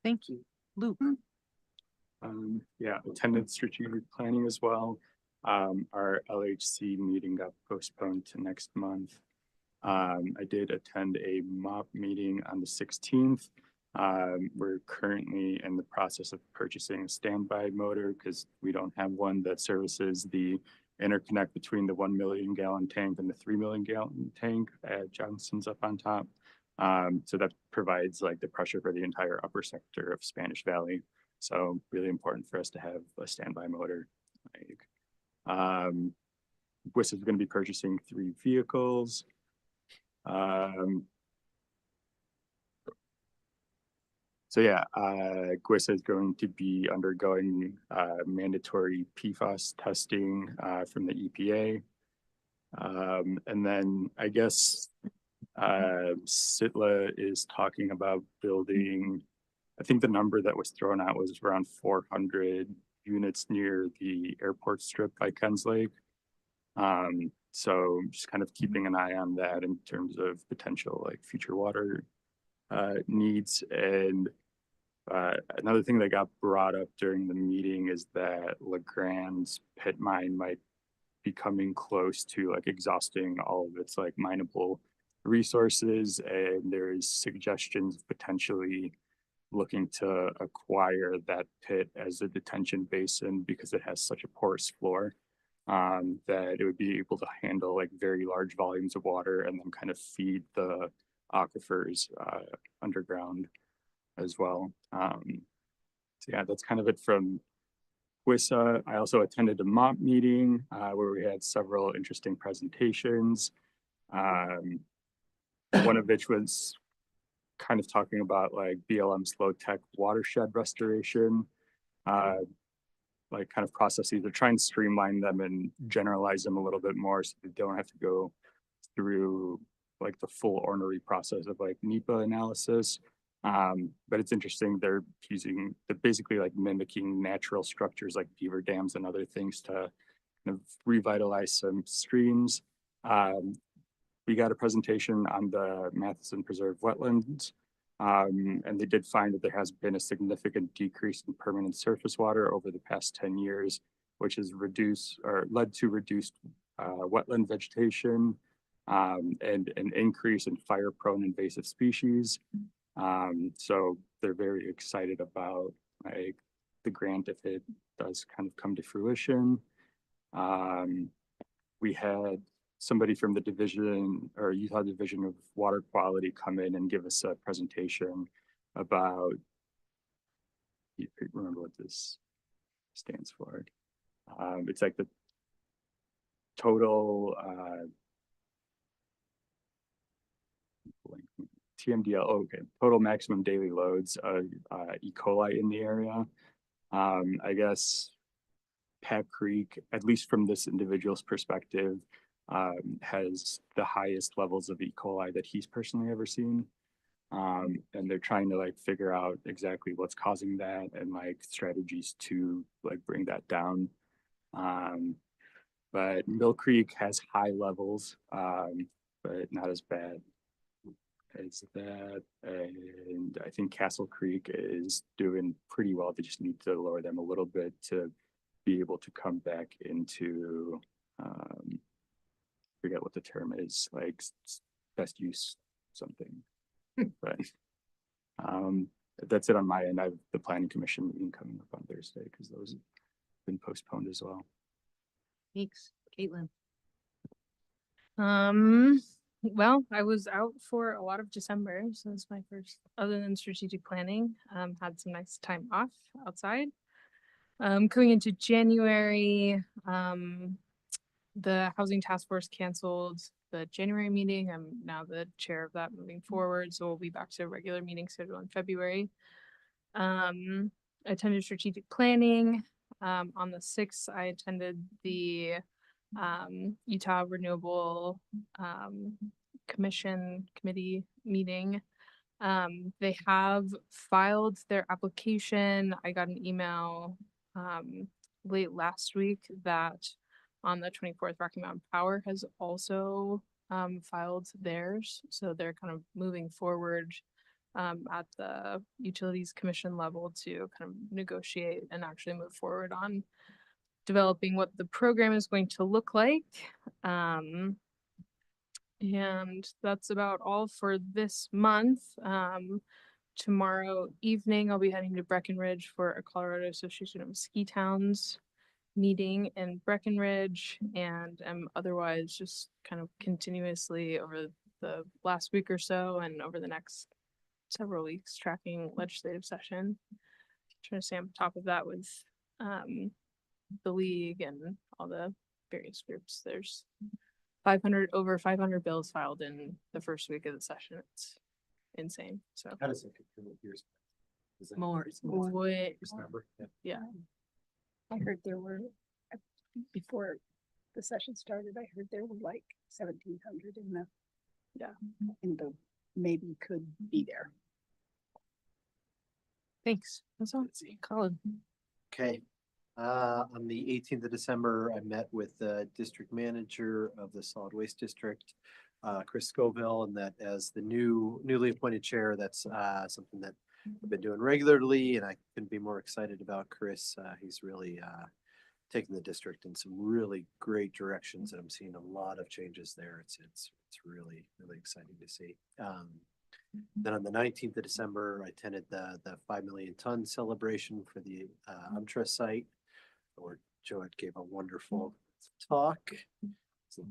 Thank you. Luke? Yeah, attended strategic planning as well. Our LHC meeting got postponed to next month. I did attend a MOP meeting on the 16th. We're currently in the process of purchasing a standby motor because we don't have one that services the interconnect between the 1 million gallon tank and the 3 million gallon tank at Johnson's up on top. So that provides like the pressure for the entire upper sector of Spanish Valley. So really important for us to have a standby motor. WIS is going to be purchasing 3 vehicles. So yeah, GWIS is going to be undergoing mandatory PFAS testing from the EPA. And then I guess SITLA is talking about building, I think the number that was thrown out was around 400 units near the airport strip by Ken's Lake. So just kind of keeping an eye on that in terms of potential like future water needs. And another thing that got brought up during the meeting is that LeGrand's pit mine might be coming close to like exhausting all of its like mineable resources, and there's suggestions of potentially looking to acquire that pit as a detention basin because it has such a porous floor that it would be able to handle like very large volumes of water and then kind of feed the aquifers underground as well. So yeah, that's kind of it from WISA. I also attended a MOP meeting where we had several interesting presentations. One of which was kind of talking about like BLM's low tech watershed restoration, like kind of processes. They're trying to streamline them and generalize them a little bit more so they don't have to go through like the full ornery process of like NEPA analysis. But it's interesting, they're basically like mimicking natural structures like beaver dams and other things to kind of revitalize some streams. We got a presentation on the Matheson Preserve wetlands, and they did find that there has been a significant decrease in permanent surface water over the past 10 years, which has led to reduced wetland vegetation and an increase in fire-prone invasive species. So they're very excited about like the grant if it does kind of come to fruition. We had somebody from the division or Utah Division of Water Quality come in and give us a presentation about, you remember what this stands for. It's like the total TMDL, okay, total maximum daily loads of E. coli in the area. I guess Pat Creek, at least from this individual's perspective, has the highest levels of E. coli that he's personally ever seen. And they're trying to like figure out exactly what's causing that and like strategies to like bring that down. But Mill Creek has high levels, but not as bad as that. And I think Castle Creek is doing pretty well. They just need to lower them a little bit to be able to come back into, forget what the term is, like best use something. But that's it on my end. I have the planning commission meeting coming up on Thursday because those have been postponed as well. Thanks, Caitlin. well, I was out for a lot of December, so it's my first, other than strategic planning, had some nice time off outside. Coming into January, the Housing Task Force canceled the January meeting. I'm now the chair of that moving forward, so we'll be back to a regular meeting schedule in February. Attended strategic planning. On the 6th, I attended the Utah Renewable Committee meeting. They have filed their application. I got an email late last week that on the 24th, Rocky Mountain Power has also filed theirs. So they're kind of moving forward at the Utilities Commission level to kind of negotiate and actually move forward on developing what the program is going to look like. And that's about all for this month. Tomorrow evening, I'll be heading to Breckenridge for a Colorado Association of Ski Towns meeting in Breckenridge, and I'm otherwise just kind of continuously over the last week or so and over the next several weeks tracking legislative session. Trying to stay on top of that with the league and all the various groups. There's over 500 bills filed in the first week of the session. It's insane. So How does it compare with yours? Is it- More. it's more? way Just more. number? Yeah. Yeah. I heard there were, before the session started, I heard there were like 1,700 in the. Yeah. In the maybe could be there. Thanks. That's all. Colin. Okay. On the 18th of December, I met with the district manager of the solid waste district, Chris Scoville, and that as the newly appointed chair, that's something that I've been doing regularly, and I couldn't be more excited about Chris. He's really taking the district in some really great directions, and I'm seeing a lot of changes there. It's really, really exciting to see. Then on the 19th of December, I attended the 5 million ton celebration for the site, where Joette gave a wonderful talk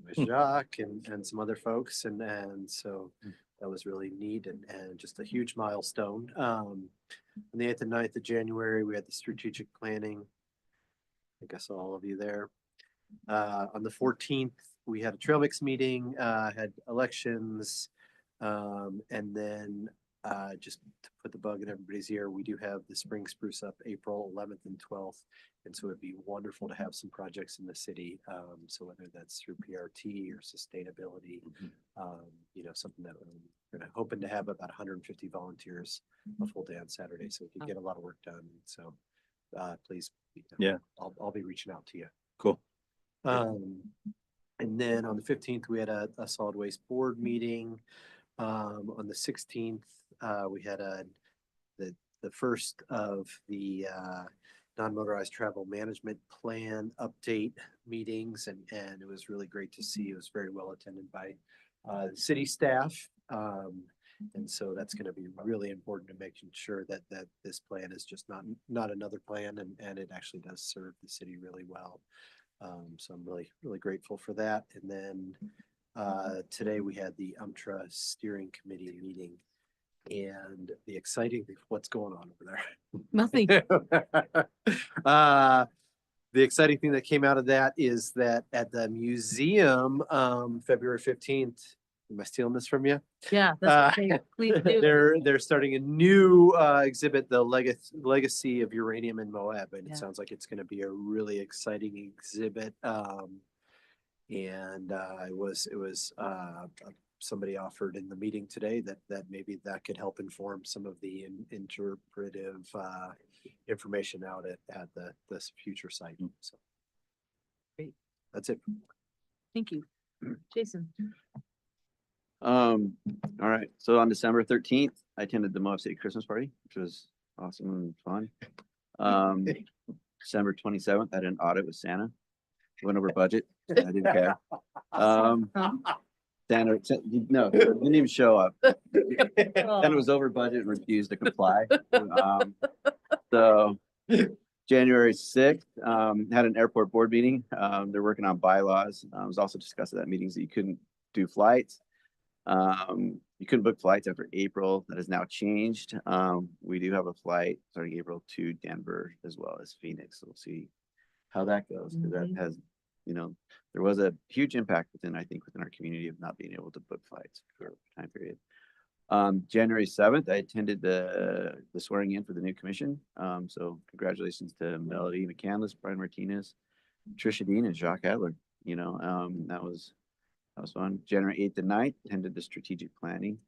with Jacques and some other folks, and so that was really neat and just a huge milestone. On the 8th and 9th of January, we had the strategic planning. I think I saw all of you there. On the 14th, we had a trail mix meeting, had elections, and then just to put the bug in everybody's ear, we do have the spring spruce up April 11th and 12th. And so it'd be wonderful to have some projects in the city. So whether that's through PRT or sustainability, something that we're hoping to have about 150 volunteers a full day on Saturday, so we can get a lot of work done. So please, Yeah. I'll be reaching out to you. Cool. And then on the 15th, we had a solid waste board meeting. On the 16th, we had the first of the non-motorized travel management plan update meetings, and it was really great to see. It was very well attended by the city staff. And so that's going to be really important to making sure that this plan is just not another plan, and it actually does serve the city really well. So I'm really, really grateful for that. And then today we had the steering committee meeting, and the exciting thing, what's going on over there? Nothing. The exciting thing that came out of that is that at the museum, February 15th, am I stealing this from you? Yeah, that's okay. Please do. They're starting a new exhibit, the legacy of uranium in Moab, and Yeah. it sounds like it's going to be a really exciting exhibit. And it was somebody offered in the meeting today that maybe that could help inform some of the interpretive information out at this future site. So Great. That's it. Thank you. Jason. All right. So on December 13th, I attended the Moab City Christmas party, which was awesome and fun. December 27th, I had an audit with Santa. Went over budget. I didn't care. Santa, no, didn't even show up. Santa was over budget and refused to comply. So January 6th, had an airport board meeting. They're working on bylaws. It was also discussed at that meeting that you couldn't do flights. You couldn't book flights after April. That has now changed. We do have a flight starting April to Denver as well as Phoenix. So we'll see how that goes. 'Cause that has, there was a huge impact within our community of not being able to book flights for a time period. January 7th, I attended the swearing in for the new commission. So congratulations to Melody McCandless, Brian Martinez, Trisha Dean, and Jacques Adler. That was fun. January 8th and 9th, attended the strategic planning.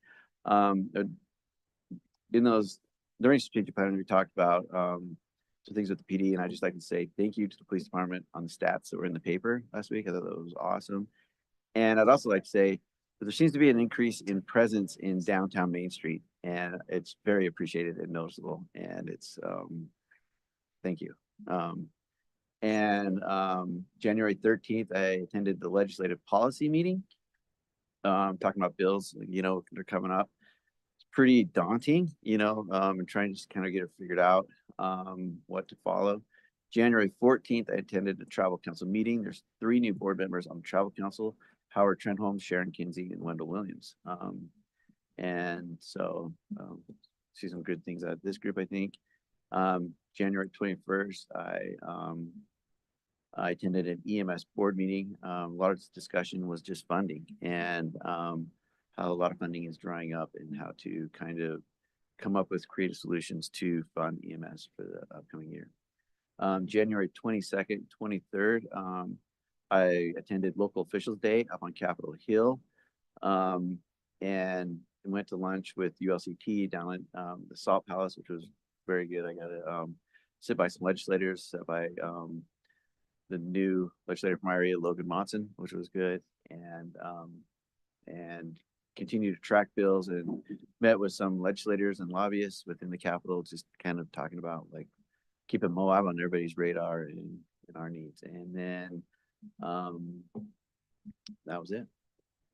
During strategic planning, we talked about some things with the PD, and I just like to say thank you to the police department on the stats that were in the paper last week. I thought that was awesome. And I'd also like to say that there seems to be an increase in presence in downtown Main Street, and it's very appreciated and noticeable. And it's thank you. January 13th, I attended the legislative policy meeting. Talking about bills, they're coming up. It's pretty daunting, and trying to just kind of get it figured out, what to follow. January 14th, I attended the travel council meeting. There's 3 new board members on the travel council: Howard Trenholm, Sharon Kinsey, and Wendell Williams. See some good things out of this group, I think. January 21st, I attended an EMS board meeting. A lot of discussion was just funding and how a lot of funding is drying up and how to kind of come up with creative solutions to fund EMS for the upcoming year. January 22nd, 23rd, I attended Local Officials Day up on Capitol Hill, and went to lunch with ULCT down at the Salt Palace, which was very good. I got to sit by some legislators, sit by the new legislator from my area, Logan Monson, which was good, and continue to track bills, and met with some legislators and lobbyists within the Capitol, just kind of talking about like keeping Moab on everybody's radar and our needs. And then that was it.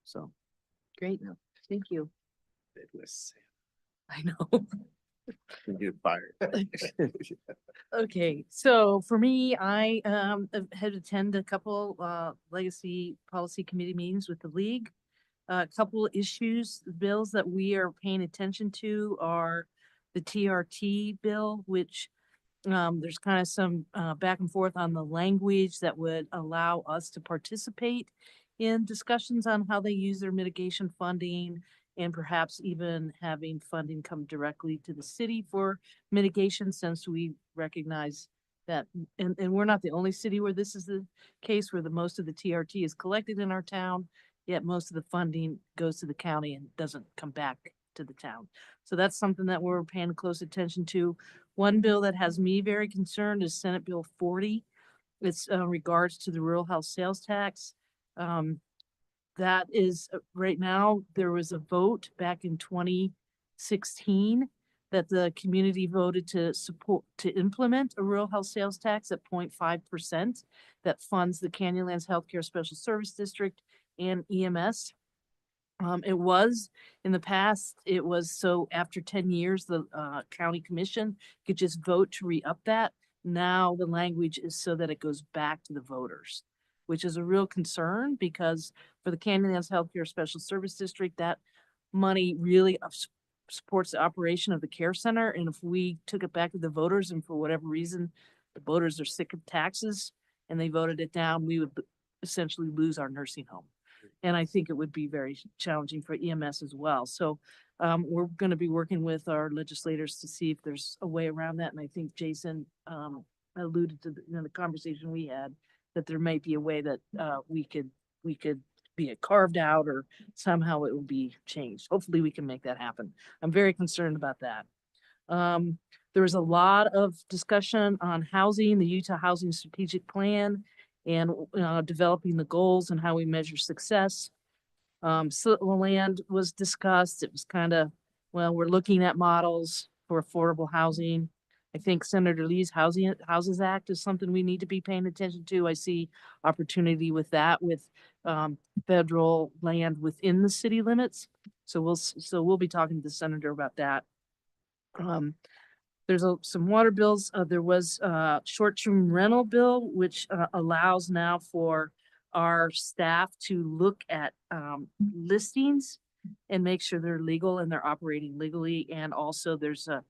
So Great. Yeah. Thank you. Midwest. I know. you fired. Okay, so for me, I had attended a couple legacy policy committee meetings with the league. A couple issues, bills that we are paying attention to are the TRT bill, which there's kind of some back and forth on the language that would allow us to participate in discussions on how they use their mitigation funding, and perhaps even having funding come directly to the city for mitigation, since we recognize that, and we're not the only city where this is the case, where the most of the TRT is collected in our town, yet most of the funding goes to the county and doesn't come back to the town. So that's something that we're paying close attention to. One bill that has me very concerned is Senate Bill 40. It's regards to the rural health sales tax. That is right now, there was a vote back in 2016 that the community voted to implement a rural health sales tax at 0.5% that funds the Canyonlands Healthcare Special Service District and EMS. It was in the past, it was so after 10 years, the county commission could just vote to re-up that. Now the language is so that it goes back to the voters, which is a real concern, because for the Canyonlands Healthcare Special Service District, that money really supports the operation of the care center. And if we took it back to the voters, and for whatever reason, the voters are sick of taxes and they voted it down, we would essentially lose our nursing home. And I think it would be very challenging for EMS as well. So we're going to be working with our legislators to see if there's a way around that. And I think Jason alluded to the conversation we had, that there might be a way that we could be it carved out, or somehow it will be changed. Hopefully we can make that happen. I'm very concerned about that. There was a lot of discussion on housing, the Utah Housing Strategic Plan, and developing the goals and how we measure success. Land was discussed. It was kind of, well, we're looking at models for affordable housing. I think Senator Lee's Houses Act is something we need to be paying attention to. I see opportunity with that, with federal land within the city limits. So we'll be talking to the senator about that. There's some water bills. There was a short-term rental bill, which allows now for our staff to look at listings and make sure they're legal and they're operating legally. And also there's a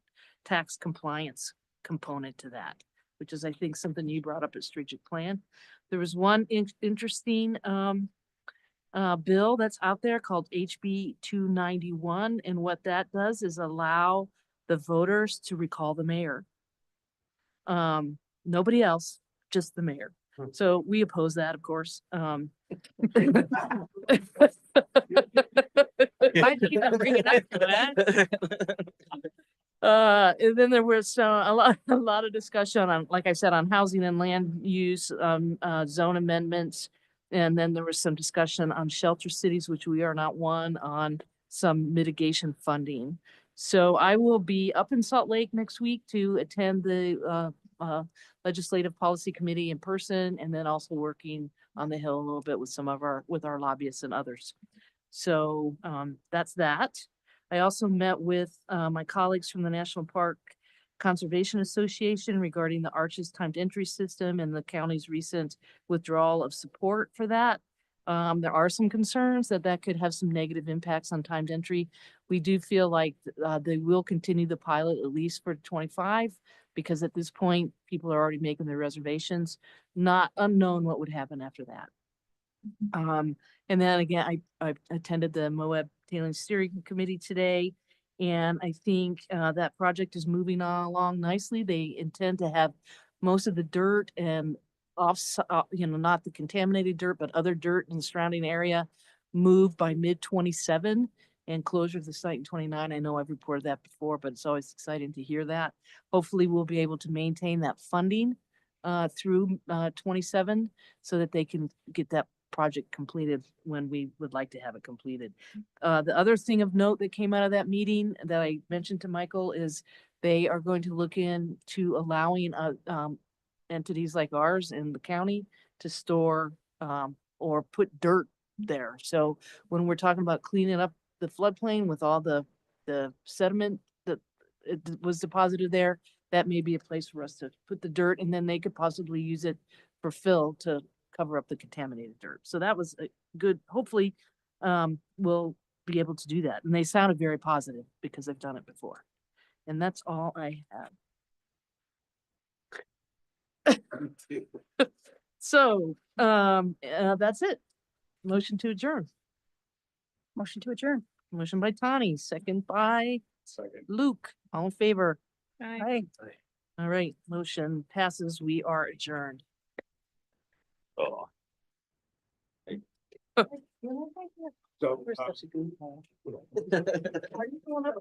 tax compliance component to that, which is, I think, something you brought up at strategic plan. There was one interesting, bill that's out there called HB 291. And what that does is allow the voters to recall the mayor. Nobody else, just the mayor. So we oppose that, of course. Why'd you even bring it up for that? And then there was a lot of discussion on, like I said, on housing and land use, zone amendments. And then there was some discussion on shelter cities, which we are not one, on some mitigation funding. So I will be up in Salt Lake next week to attend the Legislative Policy Committee in person, and then also working on the Hill a little bit with some of our lobbyists and others. So that's that. I also met with my colleagues from the National Park Conservation Association regarding the Arches timed entry system and the county's recent withdrawal of support for that. There are some concerns that that could have some negative impacts on timed entry. We do feel like they will continue the pilot at least for 25, because at this point, people are already making their reservations, not unknown what would happen after that. And then again, I attended the Moab Tailing Steering Committee today, and I think that project is moving along nicely. They intend to have most of the dirt and not the contaminated dirt, but other dirt in the surrounding area moved by mid-27 and closure of the site in 29. I know I've reported that before, but it's always exciting to hear that. Hopefully we'll be able to maintain that funding through 27 so that they can get that project completed when we would like to have it completed. The other thing of note that came out of that meeting that I mentioned to Michael is they are going to look into allowing entities like ours in the county to store or put dirt there. So when we're talking about cleaning up the floodplain with all the sediment that it was deposited there, that may be a place for us to put the dirt, and then they could possibly use it for fill to cover up the contaminated dirt. So that was a good, hopefully we'll be able to do that. And they sounded very positive because I've done it before. And that's all I have. So that's it. Motion to adjourn. Motion to adjourn. Motion by Tani, second by Second. Luke. All in favor? Aye. All right, motion passes. We are adjourned. Oh. So, So, we're such a good call. Are you going up